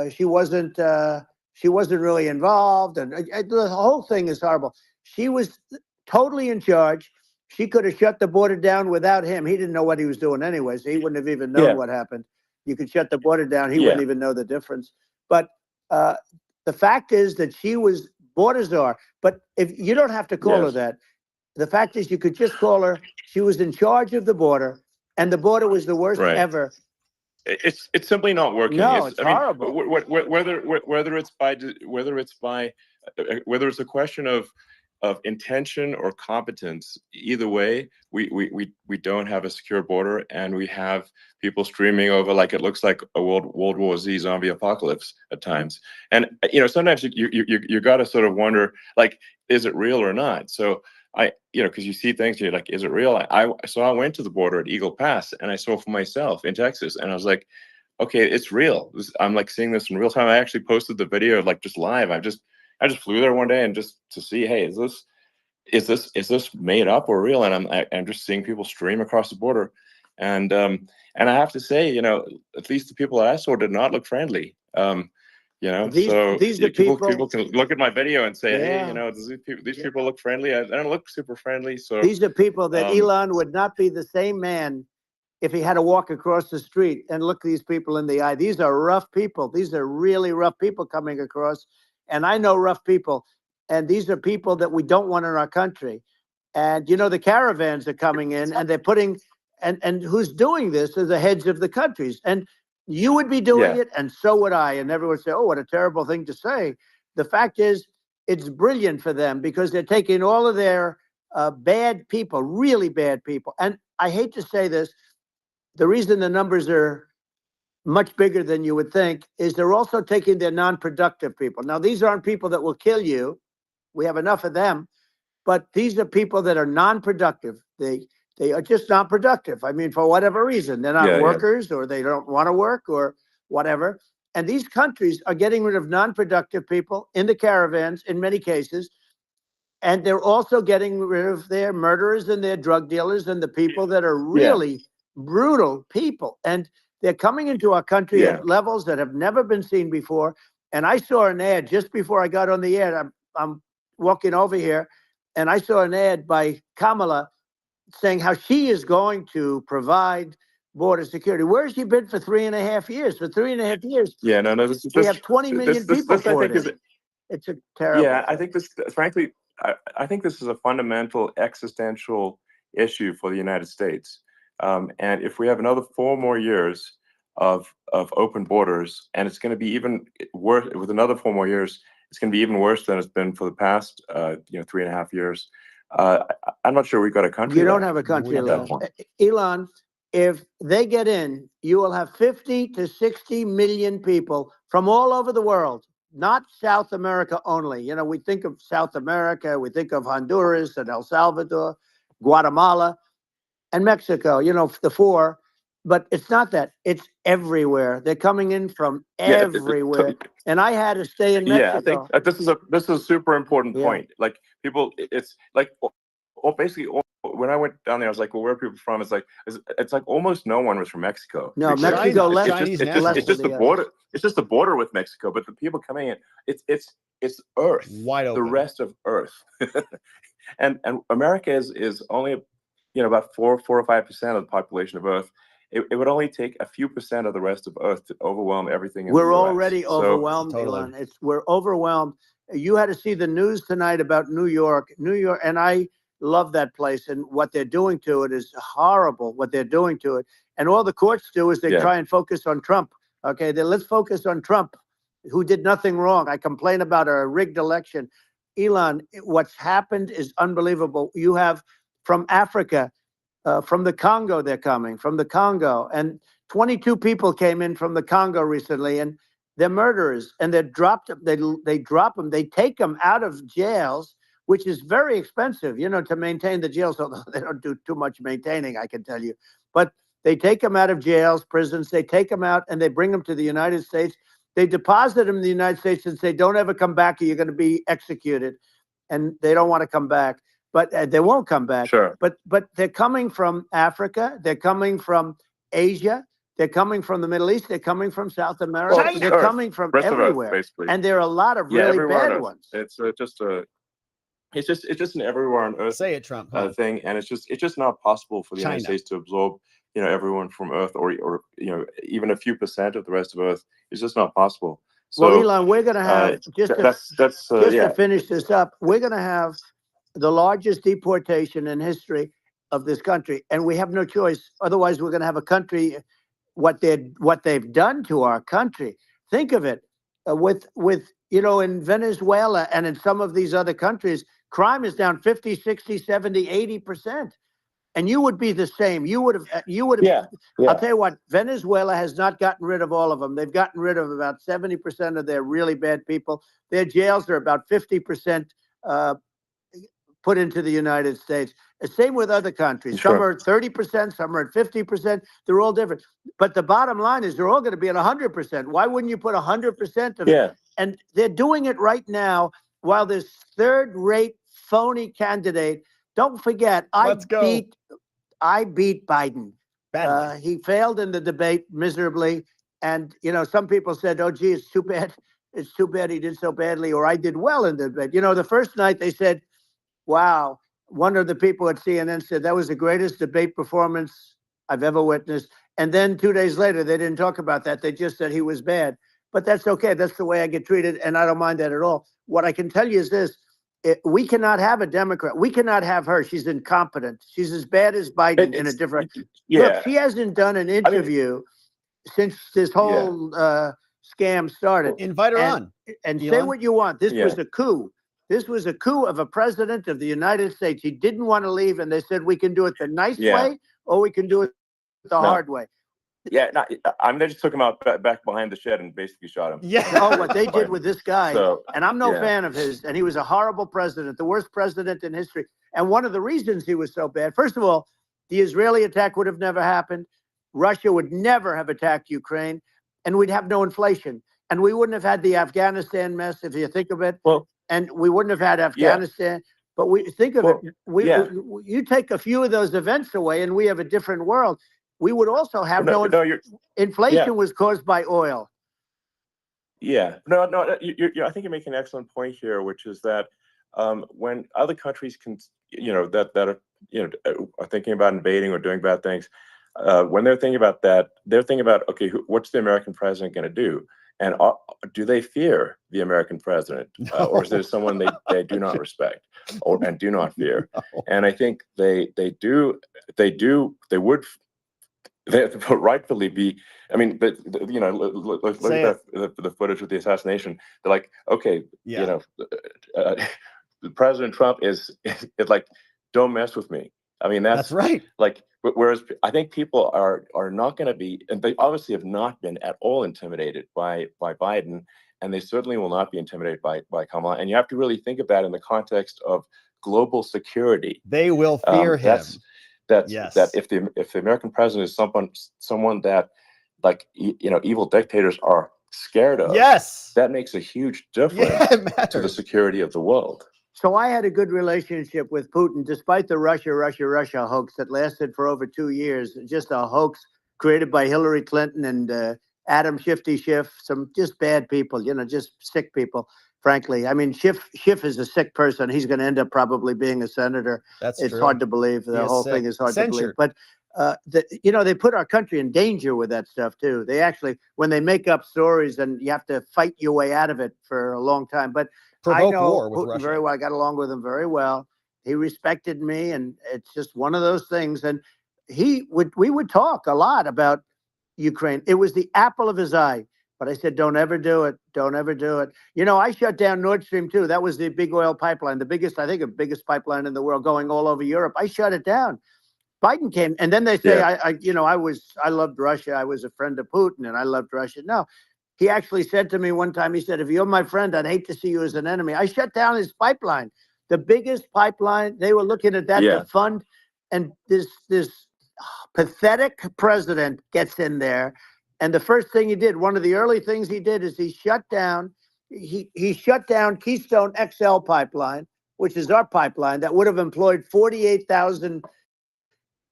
she wasn't really involved, and the whole thing is horrible. She was totally in charge. She could have shut the border down without him. He didn't know what he was doing anyway, so he wouldn't have even known Yeah. what happened. You could shut the border down, he Yeah. wouldn't even know the difference. But the fact is that she was border czar. But if you don't have to call her Yes. that, the fact is you could just call her. She was in charge of the border, and the border was the worst Right. ever. it's simply not working. No, it's I mean, horrible. whether it's by whether it's a question of intention or competence, either way, we don't have a secure border, and we have people streaming over like it looks like a World War Z zombie apocalypse at times. And sometimes you got to sort of wonder, like, is it real or not? So because you see things, you're like, is it real? So I went to the border at Eagle Pass, and I saw for myself in Texas, and I was like, okay, it's real. I'm like seeing this in real time. I actually posted the video like just live. I just flew there one day and just to see, hey, is this made up or real? And I'm just seeing people stream across the border, and I have to say, at least the people that I saw did not look friendly. So these are people can look at my video and say, Yeah. hey, these people look friendly. I don't look super friendly. So These are people that Um, Elon would not be the same man if he had to walk across the street and look these people in the eye. These are rough people. These are really rough people coming across. And I know rough people. And these are people that we don't want in our country. And, the caravans are coming in and they're putting, and who's doing this are the heads of the countries. And you would be doing Yeah. it, and so would I. And everyone would say, oh, what a terrible thing to say. The fact is, it's brilliant for them because they're taking all of their bad people, really bad people. And I hate to say this, the reason the numbers are much bigger than you would think is they're also taking their non-productive people. Now, these aren't people that will kill you. We have enough of them. But these are people that are non-productive. They are just not productive. I mean, for whatever reason, they're not Yeah, yeah. workers or they don't want to work or whatever. And these countries are getting rid of non-productive people in the caravans in many cases. And they're also getting rid of their murderers and their drug dealers and the people that are really brutal people. And they're coming into our country Yeah. at levels that have never been seen before. And I saw an ad just before I got on the air. I'm walking over here, and I saw an ad by Kamala saying how she is going to provide border security. Where has she been for 3.5 years? For 3.5 years, Yeah, no, we have 20 million people I think poured is in. It's a terrible. Yeah, I think this, frankly, I think this is a fundamental existential issue for the United States. And if we have another 4 more years of open borders, and it's going to be even worse with another 4 more years, it's going to be even worse than it's been for the past, 3.5 years. I'm not sure we've got a country. You don't left have a country at that left. point. Elon, if they get in, you will have 50 to 60 million people from all over the world, not South America only. We think of South America, we think of Honduras and El Salvador, Guatemala, and Mexico, the 4. But it's not that. It's everywhere. They're coming in from everywhere. And I had to stay in Yeah, I Mexico. think this is a super important Yeah. point. Like people, it's like, basically, when I went down there, I was like, well, where are people from? It's like almost no one was from Mexico. No, Because Mexico less. Chinese it's nationals. just the border. It's just the border with Mexico, but the people coming in, it's Earth, Wide open. the rest of Earth, and America is only about 4 or 5% of the population of Earth. It would only take a few percent of the rest of Earth to overwhelm everything. We're the US. already overwhelmed, Totally. Elon. We're overwhelmed. You had to see the news tonight about New York, and I love that place. And what they're doing to it is horrible. What they're doing to it, and all the courts do is they try and focus on Trump. Okay, let's focus on Trump, who did nothing wrong. I complain about a rigged election. Elon, what's happened is unbelievable. You have from Africa. From the Congo, they're coming from the Congo, and 22 people came in from the Congo recently, and they're murderers, and they're dropped. They drop them. They take them out of jails, which is very expensive, to maintain the jails. Although they don't do too much maintaining, I can tell you. But they take them out of jails, prisons. They take them out, and they bring them to the United States. They deposit them in the United States and say, "Don't ever come back, or you're going to be executed." And they don't want to come back. But they won't come back. Sure. But they're coming from Africa. They're coming from Asia. They're coming from the Middle East. They're coming from South America. Well, They're Earth, coming from rest of Earth, everywhere. basically. And there are a lot of really everywhere on bad Earth. ones. It's just an everywhere on Earth Say it, Trump. Huh? thing, and it's just not possible for the China. United States to absorb everyone from Earth, or even a few percent of the rest of Earth. It's just not possible. So, Well, Elon, we're going to have to finish this up. We're going to have the largest deportation in history of this country, and we have no choice. Otherwise, we're going to have a country what they've done to our country. Think of it, with in Venezuela and in some of these other countries, crime is down 50, 60, 70, 80%. And you would be the same. You would have. Yeah. I'll tell you what. Venezuela has not gotten rid of all of them. They've gotten rid of about 70% of their really bad people. Their jails are about 50% put into the United States. The same with other countries. Sure. Some are at 30%, some are at 50%. They're all different. But the bottom line is they're all going to be at 100%. Why wouldn't you put 100% of it? And they're doing it right now while this third-rate phony candidate. Don't forget, I beat Biden. He failed in the debate miserably. And, some people said, oh, gee, it's too bad. It's too bad he did so badly, or I did well in the debate. The first night they said, wow, one of the people at CNN said that was the greatest debate performance I've ever witnessed. And then 2 days later, they didn't talk about that. They just said he was bad. But that's okay. That's the way I get treated. And I don't mind that at all. What I can tell you is this. We cannot have a Democrat. We cannot have her. She's incompetent. She's as bad as Biden in a different. Look, she hasn't done an interview since this whole scam started. Invite her on. And Elon. say what you want. This was a coup. This was a coup of a president of the United States. He didn't want to leave, and they said we can do it the nice way, or we can do it the hard way. Yeah, they just took him out back behind the shed and basically shot him. Yeah. Oh, what they did with this guy. And I'm no fan of his. And he was a horrible president, the worst president in history. And one of the reasons he was so bad, first of all, the Israeli attack would have never happened. Russia would never have attacked Ukraine. And we'd have no inflation. And we wouldn't have had the Afghanistan mess, if you think of it. Well, and we wouldn't have had Afghanistan. But we think of it. You take a few of those events away, and we have a different world. We would also have inflation was caused by oil. Yeah, no. I think you're making an excellent point here, which is that when other countries can, that are thinking about invading or doing bad things, when they're thinking about that, they're thinking about, okay, what's the American president going to do? And do they fear the American president, or is there someone they do not respect and do not fear? No. And I think they would rightfully be. I mean, but look at the footage of the assassination. They're like, okay, President Trump is like, don't mess with me. I mean, that's right. Like, whereas I think people are not going to be, and they obviously have not been at all intimidated by Biden, and they certainly will not be intimidated by Kamala. And you have to really think of that in the context of global security. They will fear him. That if the American president is someone that, like, evil dictators are scared of, that makes a huge difference to the security of the world. So I had a good relationship with Putin, despite the Russia hoax that lasted for over 2 years. Just a hoax created by Hillary Clinton and Adam Schiff, some just bad people, just sick people, frankly. I mean, Schiff is a sick person. He's going to end up probably being a senator. It's true. Hard to believe. The whole thing is hard to believe. But, they put our country in danger with that stuff, too. They actually, when they make up stories, and you have to fight your way out of it for a long time. But I know war with Putin Russia very well. I got along with him very well. He respected me, and it's just one of those things. And we would talk a lot about Ukraine. It was the apple of his eye. But I said, don't ever do it. Don't ever do it. I shut down Nord Stream 2. That was the big oil pipeline, the biggest pipeline in the world going all over Europe. I shut it down. Biden came, and then they say, I loved Russia. I was a friend of Putin, and I loved Russia. No. He actually said to me one time, he said, if you're my friend, I'd hate to see you as an enemy. I shut down his pipeline, the biggest pipeline. They were looking at that to fund. And this pathetic president gets in there. And the first thing he did, one of the early things he did, is he shut down Keystone XL pipeline, which is our pipeline that would have employed 48,000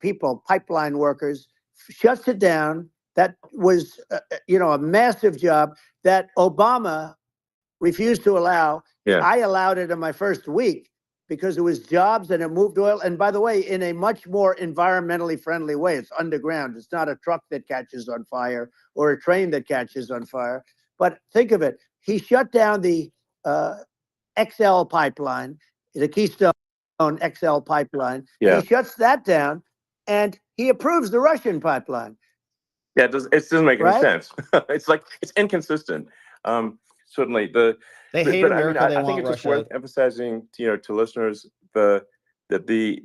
people, pipeline workers, shuts it down. That was, a massive job that Obama refused to allow. I allowed it in my first week because it was jobs and it moved oil. And by the way, in a much more environmentally friendly way. It's underground. It's not a truck that catches on fire or a train that catches on fire. But think of it. He shut down the XL pipeline, the Keystone XL pipeline. He shuts that down, and he approves the Russian pipeline. Yeah, it doesn't make any Right? sense. It's like it's inconsistent. Certainly They hate but I mean, America. They I think want it's just Russia worth emphasizing, to listeners that the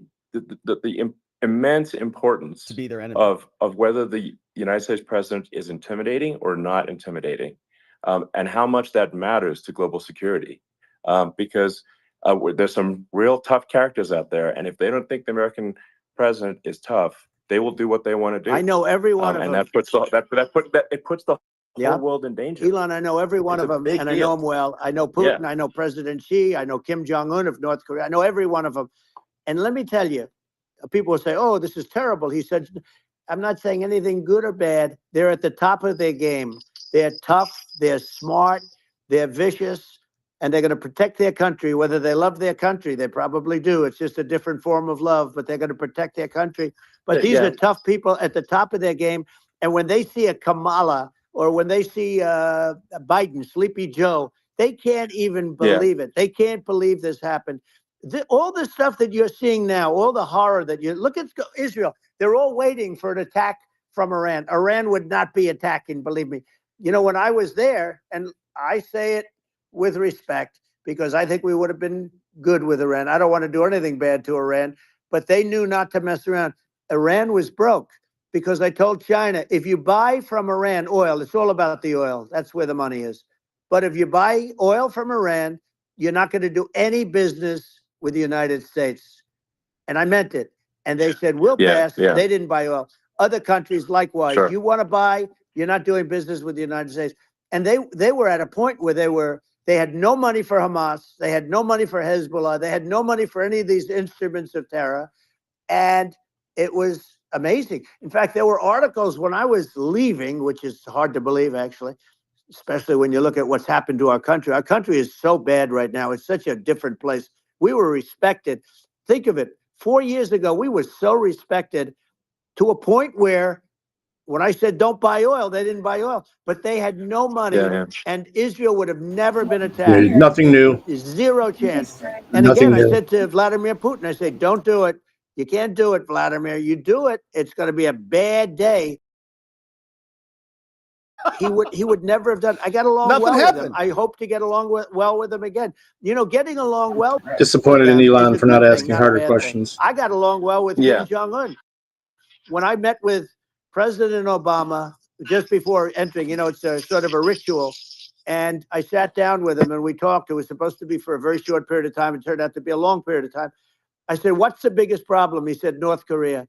immense importance to be their enemy. of whether the United States president is intimidating or not intimidating, and how much that matters to global security, because there's some real tough characters out there, and if they don't think the American president is tough, they will do what they want to I do, know every one of and them. it puts the Yeah. whole world in danger. Elon, I know every one It's of a them, big and I know deal. them well. I know Yeah. Putin. I know President Xi. I know Kim Jong-un of North Korea. I know every one of them. And let me tell you, people will say, oh, this is terrible. He said, I'm not saying anything good or bad. They're at the top of their game. They're tough. They're smart. They're vicious. And they're going to protect their country, whether they love their country. They probably do. It's just a different form of love, but they're going to protect their country. But these are tough people at the top of their game. And when they see a Kamala or when they see Biden, Sleepy Joe, they can't even believe it. They can't believe this happened. All the stuff that you're seeing now, all the horror that you look at Israel, they're all waiting for an attack from Iran. Iran would not be attacking, believe me. When I was there, and I say it with respect because I think we would have been good with Iran. I don't want to do anything bad to Iran, but they knew not to mess around. Iran was broke because I told China, if you buy from Iran oil, it's all about the oil. That's where the money is. But if you buy oil from Iran, you're not going to do any business with the United States. And I meant it. And they said, we'll pass. They didn't buy oil. Other countries, likewise. Sure. You want to buy, you're not doing business with the United States. And they were at a point where they had no money for Hamas. They had no money for Hezbollah. They had no money for any of these instruments of terror. And it was amazing. In fact, there were articles when I was leaving, which is hard to believe, actually, especially when you look at what's happened to our country. Our country is so bad right now. It's such a different place. We were respected. Think of it. 4 years ago, we were so respected to a point where when I said don't buy oil, they didn't buy oil, but they had no money, and Israel would have never been attacked. Nothing new. Zero chance. And Nothing again, I new. said to Vladimir Putin, I said, don't do it. You can't do it, Vladimir. You do it, it's going to be a bad day. He would never have done. I got along Nothing well happened. with him. I hope to get along well with him again. Getting along well. Disappointed in Is Elon a for not good thing, asking not a harder bad questions. thing. I got along well with Kim Jong-un. When I met with President Obama just before entering, it's a sort of a ritual. And I sat down with him and we talked. It was supposed to be for a very short period of time. It turned out to be a long period of time. I said, what's the biggest problem? He said, North Korea.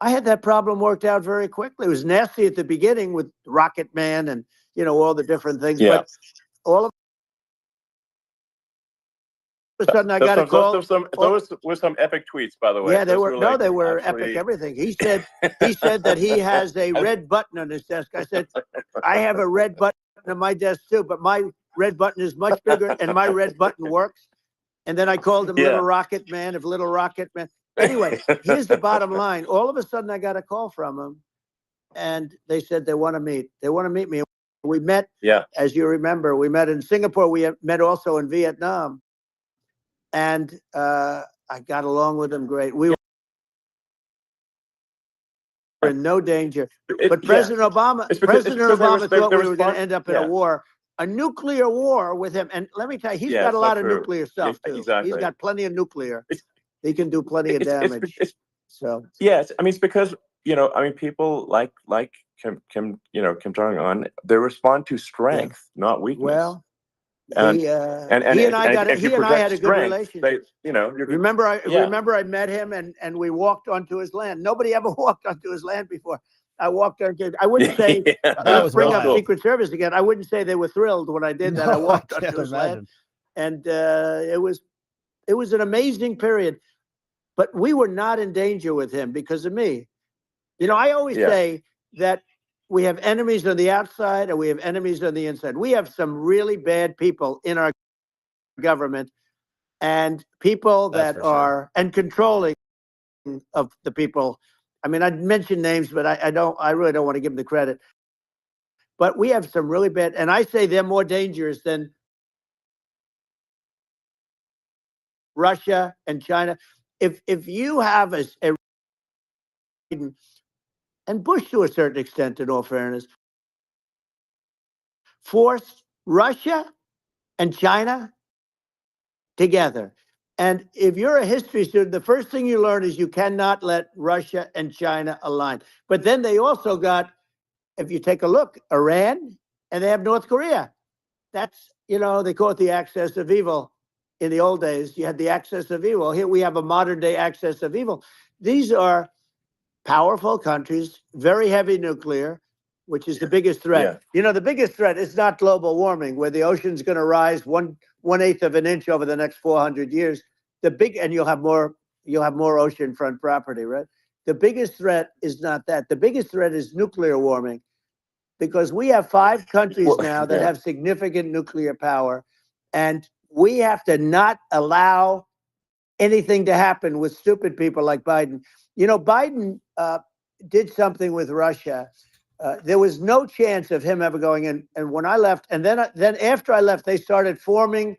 I had that problem worked out very quickly. It was nasty at the beginning with Rocket Man and, all the different things. Yeah. But all of a sudden I got a call. Those were some epic tweets, by the way. Yeah, they Those were. They were absolutely epic. Everything he said. He said that he has a red button on his desk. I said, I have a red button on my desk too, but my red button is much bigger, and my red button works. And then I called him Little Rocket Man of Little Rocket Man. Anyway, here's the bottom line. All of a sudden, I got a call from him, and they said they want to meet. They want to meet me. We met. Yeah. As you remember, we met in Singapore. We met also in Vietnam, and I got along with him great. We were in no danger. But President Obama thought we were going to end up in a war, a nuclear war with him. And let me tell you, he's got a lot of nuclear stuff too. Exactly. He's got plenty of nuclear. He can do plenty of damage. So yes, I mean it's because people like Kim Jong-un, they respond to strength, not weakness. Well, And he and I had a good relationship. Remember I met him and we walked onto his land. Nobody ever walked onto his land before. I walked onto. I wouldn't say let's bring up Secret Service again. I wouldn't say they were thrilled when I did that. I walked onto his land, and it was an amazing period. But we were not in danger with him because of me. I always say that we have enemies on the outside and we have enemies on the inside. We have some really bad people in our government and people that are and controlling of the people. I mean, I'd mention names, but I really don't want to give them the credit. But we have some really bad, and I say they're more dangerous than Russia and China. If you have a and Bush to a certain extent, in all fairness, forced Russia and China together. And if you're a history student, the first thing you learn is you cannot let Russia and China align. But then they also got, if you take a look, Iran, and they have North Korea. That's, they call it the axis of evil. In the old days, you had the axis of evil. Here we have a modern day axis of evil. These are powerful countries, very heavy nuclear, which is the biggest threat. Yeah. The biggest threat is not global warming, where the ocean's going to rise 1/8 of an inch over the next 400 years. And you'll have more oceanfront property, right? The biggest threat is not that. The biggest threat is nuclear warming, because we have 5 countries now that have significant nuclear power, and we have to not allow anything to happen with stupid people like Biden. Biden did something with Russia. There was no chance of him ever going in. And when I left, and then after I left, they started forming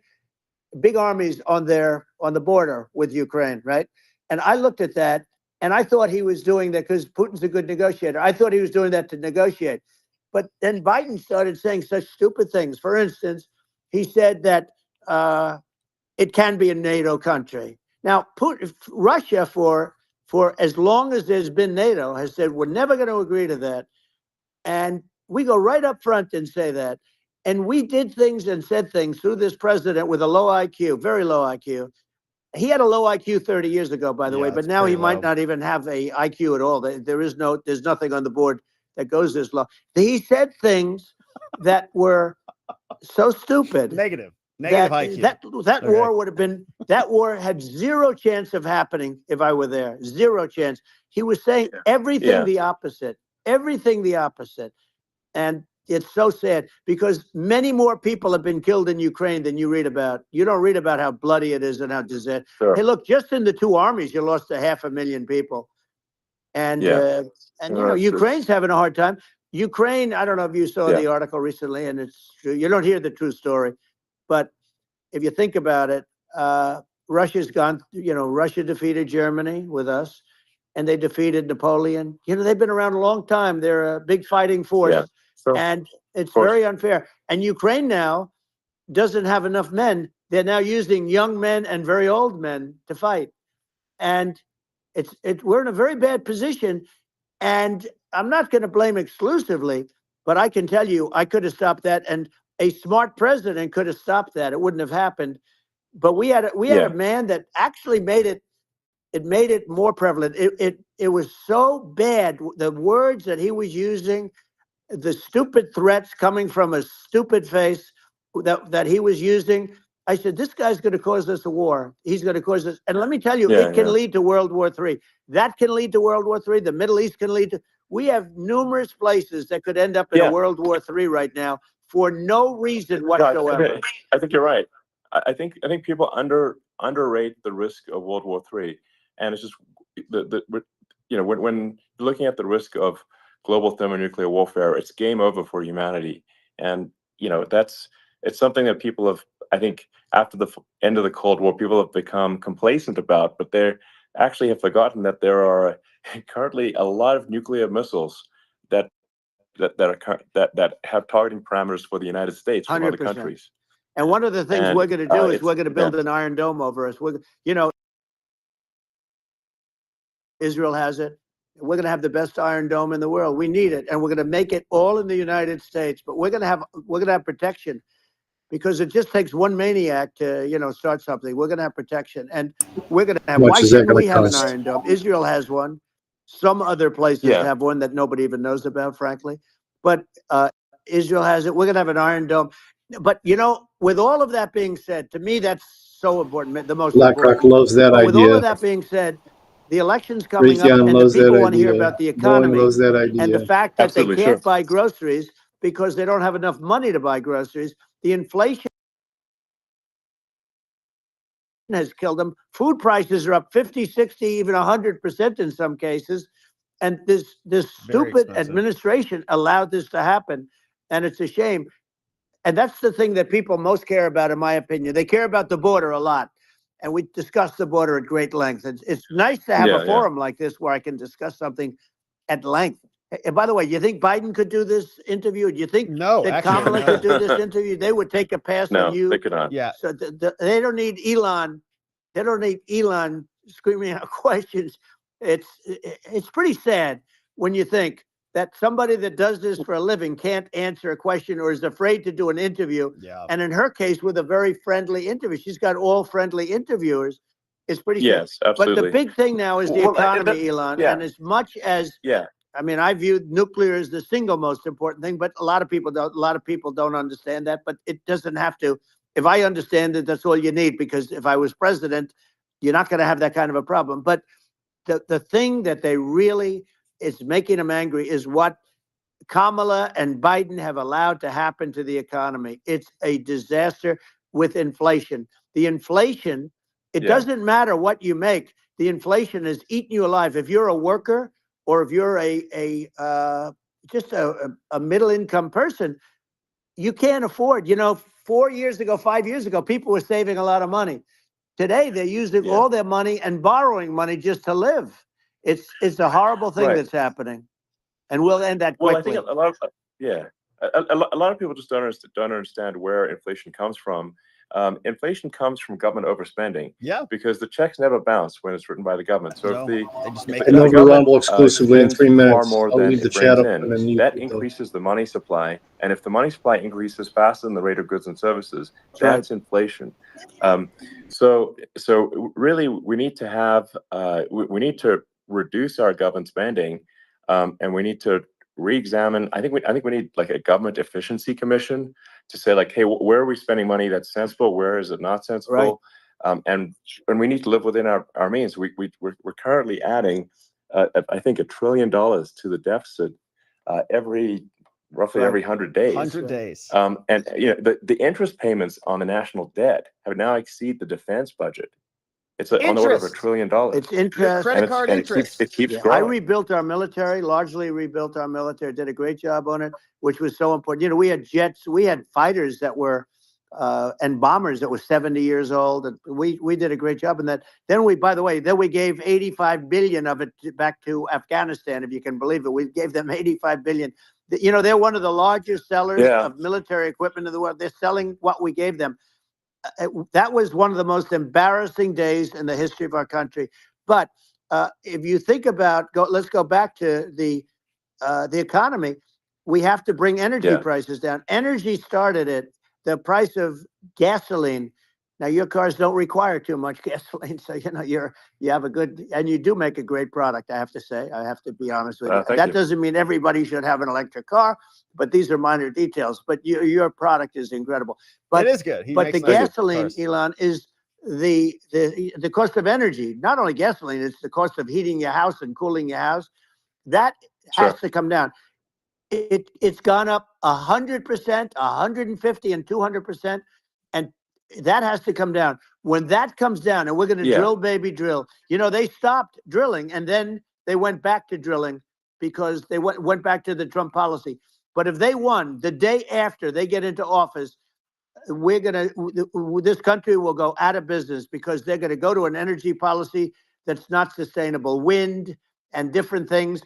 big armies on the border with Ukraine, right? And I looked at that, and I thought he was doing that because Putin's a good negotiator. I thought he was doing that to negotiate. But then Biden started saying such stupid things. For instance, he said that it can be a NATO country. Now, Russia, for as long as there's been NATO, has said we're never going to agree to that. And we go right up front and say that. And we did things and said things through this president with a low IQ, very low IQ. He had a low IQ 30 years ago, by the way, but now he might not even have a IQ at all. There's nothing on the board that goes this low. He said things that were so stupid. Negative That IQ. That war would have been, that war had zero chance of happening if I were there. Zero chance. He was saying everything the opposite. Everything the opposite. And it's so sad, because many more people have been killed in Ukraine than you read about. You don't read about how bloody it is and how disastrous. Sure. Hey, look, just in the 2 armies, you lost 500,000 people. And Ukraine's having a hard time. Ukraine, I don't know if you saw the article recently, and it's true. You don't hear the true story. But if you think about it, Russia's gone, Russia defeated Germany with us, and they defeated Napoleon. They've been around a long time. They're a big fighting force. Yeah. Sure. And it's very unfair. And Ukraine now doesn't have enough men. They're now using young men and very old men to fight. And we're in a very bad position. And I'm not going to blame exclusively, but I can tell you, I could have stopped that. And a smart president could have stopped that. It wouldn't have happened. But we had a man that actually made it more prevalent. It was so bad. The words that he was using, the stupid threats coming from a stupid face that he was using. I said, this guy's going to cause us a war. He's going to cause us. And let me tell you, it can lead to World War III. That can lead to World War III. The Middle East can lead to. We have numerous places that could end up in a World War III right now for no reason whatsoever. I think you're right. I think people underrate the risk of World War III, and it's just when looking at the risk of global thermonuclear warfare, it's game over for humanity. And it's something that people have, I think, after the end of the Cold War, people have become complacent about, but they actually have forgotten that there are currently a lot of nuclear missiles that have targeting parameters for the United States from 100%. Other countries. And one of the things we're going to do is we're going to build an Iron Dome over us. Israel has it. We're going to have the best Iron Dome in the world. We need it, and we're going to make it all in the United States. But we're going to have protection, because it just takes one maniac to start something. We're going to have protection, and we're going to have. Why shouldn't we have an Iron Dome? Israel has one. Some other places have one that nobody even knows about, frankly. But Israel has it. We're going to have an Iron Dome. But with all of that being said, to me that's so important. The most BlackRock loves that idea. With all of that being said, the election's coming up, and the people want to hear about the economy and the fact that they can't buy groceries because they don't have enough money to buy groceries. The inflation has killed them. Food prices are up 50, 60, even 100% in some cases. And this stupid administration allowed this to happen. And it's a shame. And that's the thing that people most care about, in my opinion. They care about the border a lot. And we discussed the border at great length. It's nice to have a forum like this where I can discuss something at length. And by the way, you think Biden could do this interview? Do you think No, that actually, Kamala no. could do this interview? They would take a pass on No, you. they could not. Yeah. So they don't need Elon. They don't need Elon screaming out questions. It's pretty sad when you think that somebody that does this for a living can't answer a question or is afraid to do an interview. Yeah. And in her case, with a very friendly interview, she's got all friendly interviewers. It's pretty sad. Yes, absolutely. But the big thing now is the Well, economy, Elon. yeah. And as much as Yeah. I mean, I view nuclear as the single most important thing, but a lot of people don't. A lot of people don't understand that. But it doesn't have to. If I understand it, that's all you need. Because if I was president, you're not going to have that kind of a problem. But the thing that they really is making them angry is what Kamala and Biden have allowed to happen to the economy. It's a disaster with inflation. The inflation. It doesn't matter what you make. The inflation is eating you alive. If you're a worker or if you're just a middle income person, you can't afford. 4 years ago, 5 years ago, people were saving a lot of money. Today, they're using all their money and borrowing money just to live. It's a horrible thing that's happening, and we'll end that quickly. Well, I think a lot of a lot of people just don't understand where inflation comes from. Inflation comes from government overspending. Yeah. Because the checks never bounce when it's written by the government. So No, if they just if make the it up. Nova government, Rumble exclusively in spends 3 far minutes. more I'll than leave the it chat brings up and then in, you that can go. increases the money supply. And if the money supply increases faster than the rate of goods and services, that's inflation. So really, we need to have we need to reduce our government spending, and we need to re-examine. I think we need like a government efficiency commission to say like, hey, where are we spending money that's sensible? Where is it not sensible? And we need to live within our means. We're currently adding, I think, $1 trillion to the deficit roughly every 100 days. 100 days. And the interest payments on the national debt have now exceed the defense budget. It's on the order of $1 trillion. It's interest. Credit card interest. It keeps I growing. rebuilt our military, largely rebuilt our military, did a great job on it, which was so important. We had jets, we had fighters that were, and bombers that were 70 years old. And we did a great job in that. Then by the way, we gave 85 billion of it back to Afghanistan, if you can believe it. We gave them 85 billion. They're one of the largest sellers of military equipment in the world. They're selling what we gave them. That was one of the most embarrassing days in the history of our country. But if you think about, let's go back to the economy. We have to bring energy prices down. Energy started at the price of gasoline. Now your cars don't require too much gasoline, so you have a good, and you do make a great product. I have to say, I have to be honest with you. That doesn't mean everybody should have an electric car, but these are minor details. But your product is incredible. But it is good. But the gasoline, Elon, is the cost of energy. Not only gasoline, it's the cost of heating your house and cooling your house. That has to come down. It's gone up 100%, 150, and 200%, and that has to come down. When that comes down, and we're going to drill, baby, drill. They stopped drilling, and then they went back to drilling because they went back to the Trump policy. But if they won the day after they get into office, this country will go out of business because they're going to go to an energy policy that's not sustainable. Wind and different things.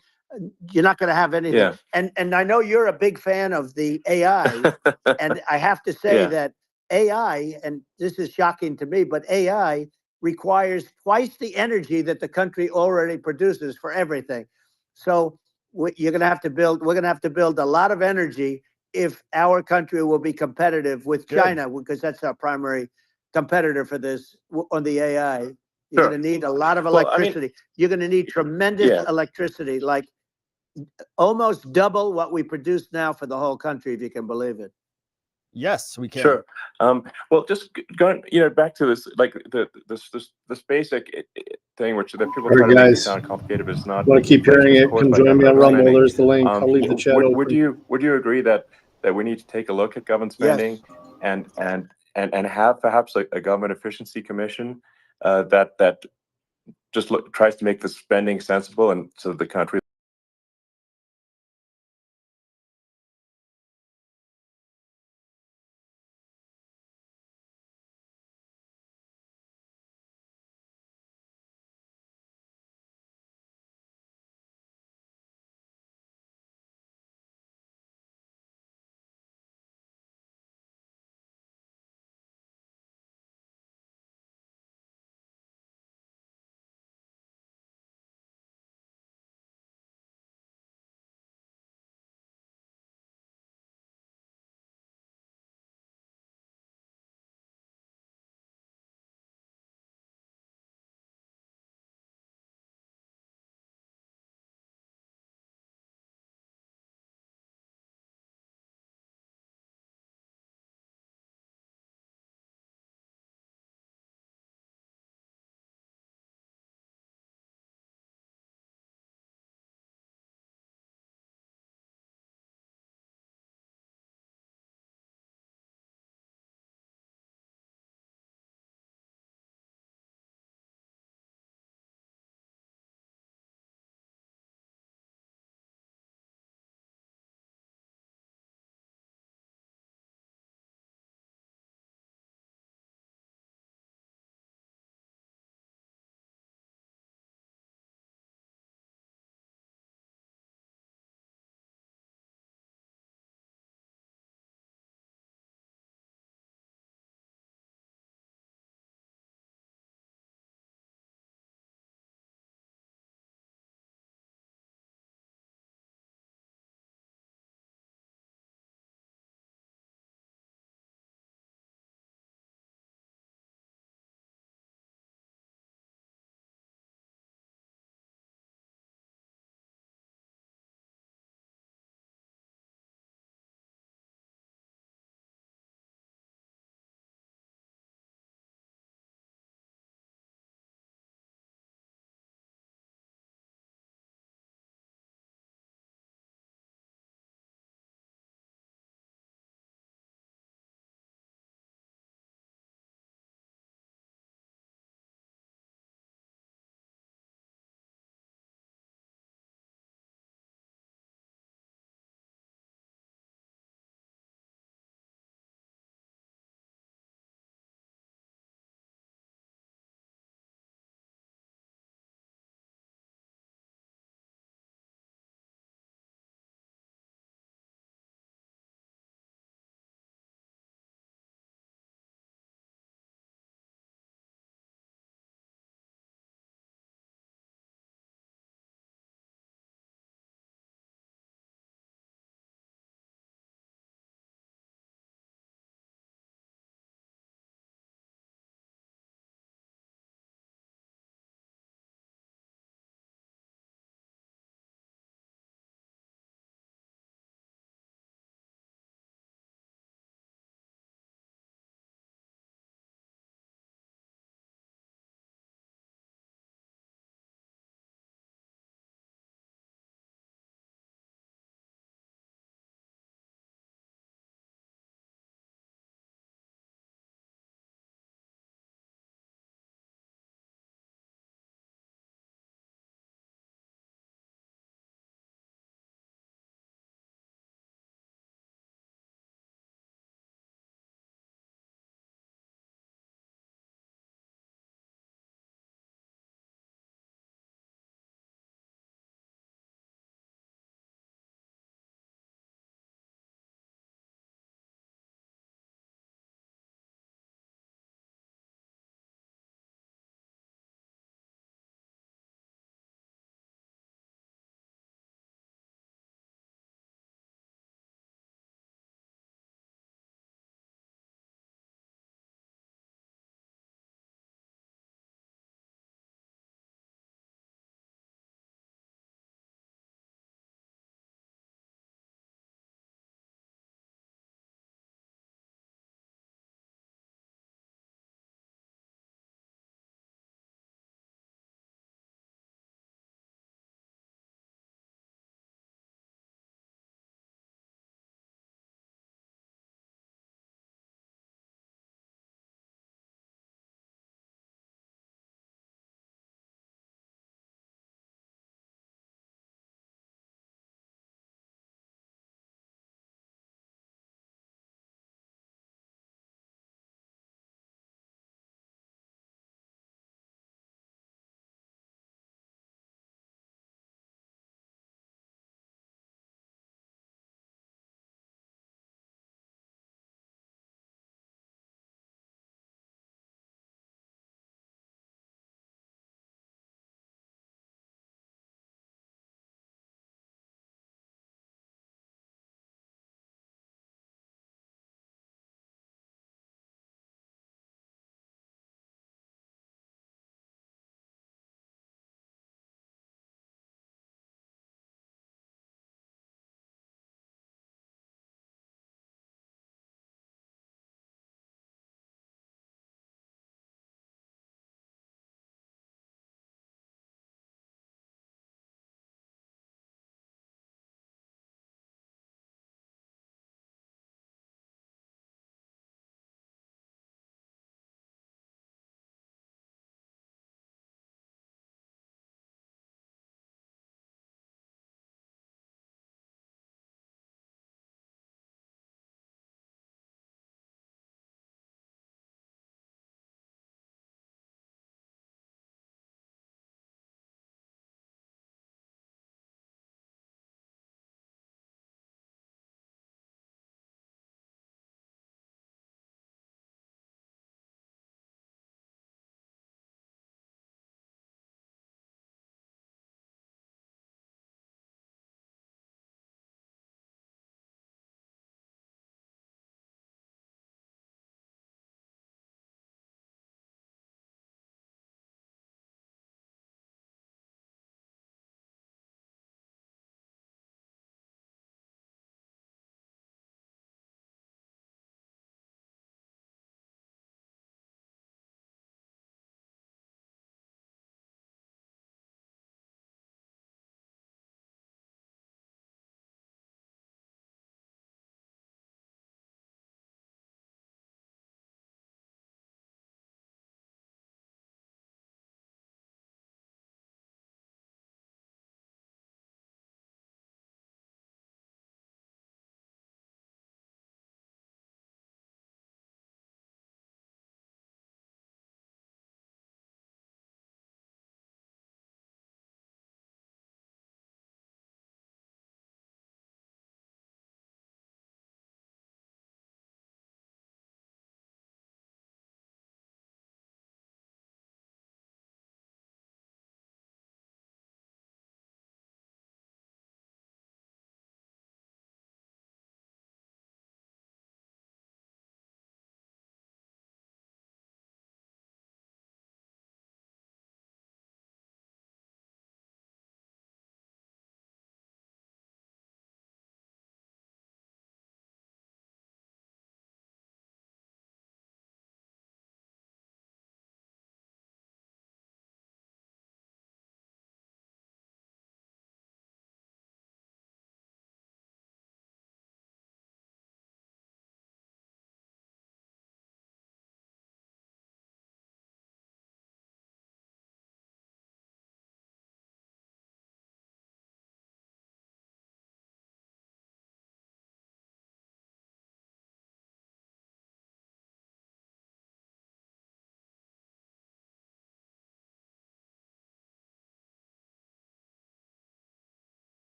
You're not going to have anything. And I know you're a big fan of the AI, and I have to say that AI, and this is shocking to me, but AI requires twice the energy that the country already produces for everything. So we're going to have to build a lot of energy if our country will be competitive with China, because that's our primary competitor for this on the AI. You're going to need a lot of electricity. You're going to need tremendous electricity, like almost double what we produce now for the whole country, if you can believe it. Yes, we can. Sure. Well, just going, back to this, like this basic thing, which that people try to make it sound complicated, but it's not. Want to keep hearing it? Come join me on Rumble. There's the link. I'll leave the chat open. Would you agree that we need to take a look at government spending and have perhaps a government efficiency commission that just tries to make the spending sensible, and so the country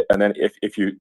and then if you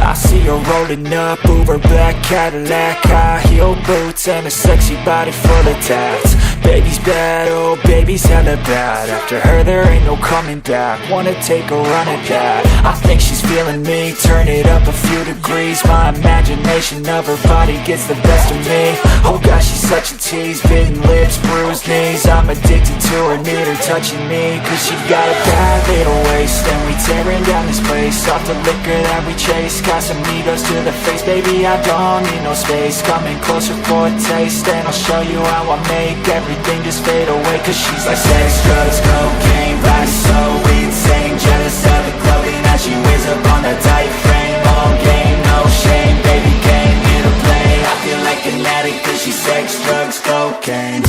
I see her rolling up, Uber black Cadillac, high heel boots and a sexy body full of tats. Baby's bad, oh baby's hella bad. After her there ain't no coming back. Wanna take a run at that. I think she's feeling me, turn it up a few degrees. My imagination of her body gets the best of me. Oh gosh, she's such a tease, bitten lips, bruised knees. I'm addicted to her, need her touching me. Cause she got a bad little waist, and we tearing down this place. Off the liquor that we chase, got some egos to the face. Baby, I don't need no space, coming closer for a taste. And I'll show you how I make everything just fade away. Cause she's like sex, drugs, cocaine, body so insane. Jealous of the clothing that she wears up on that tight frame. All game, no shame, baby came here to play. I feel like an addict cause she's sex, drugs, cocaine.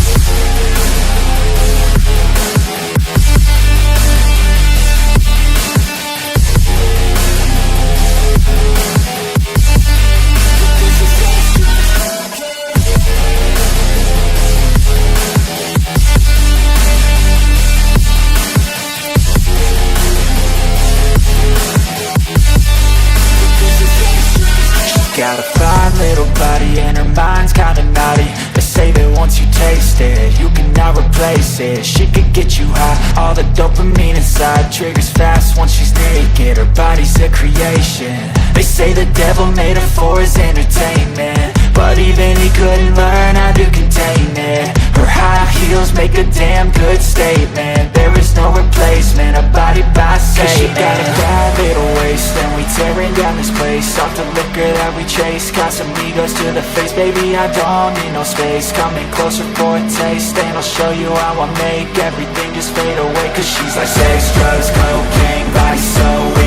Got a fine little body and her mind's kinda naughty. They say that once you taste it, you cannot replace it. She could get you high, all the dopamine inside triggers fast once she's naked. Her body's a creation. They say the devil made her for his entertainment, but even he couldn't learn how to contain it. Her high heels make a damn good statement. There is no replacement, a body by Satan. Cause she got a bad little waist, and we tearing down this place. Off the liquor that we chase, got some egos to the face. Baby, I don't need no space, coming closer for a taste. And I'll show you how I make everything just fade away. Cause she's like sex, drugs, cocaine, body so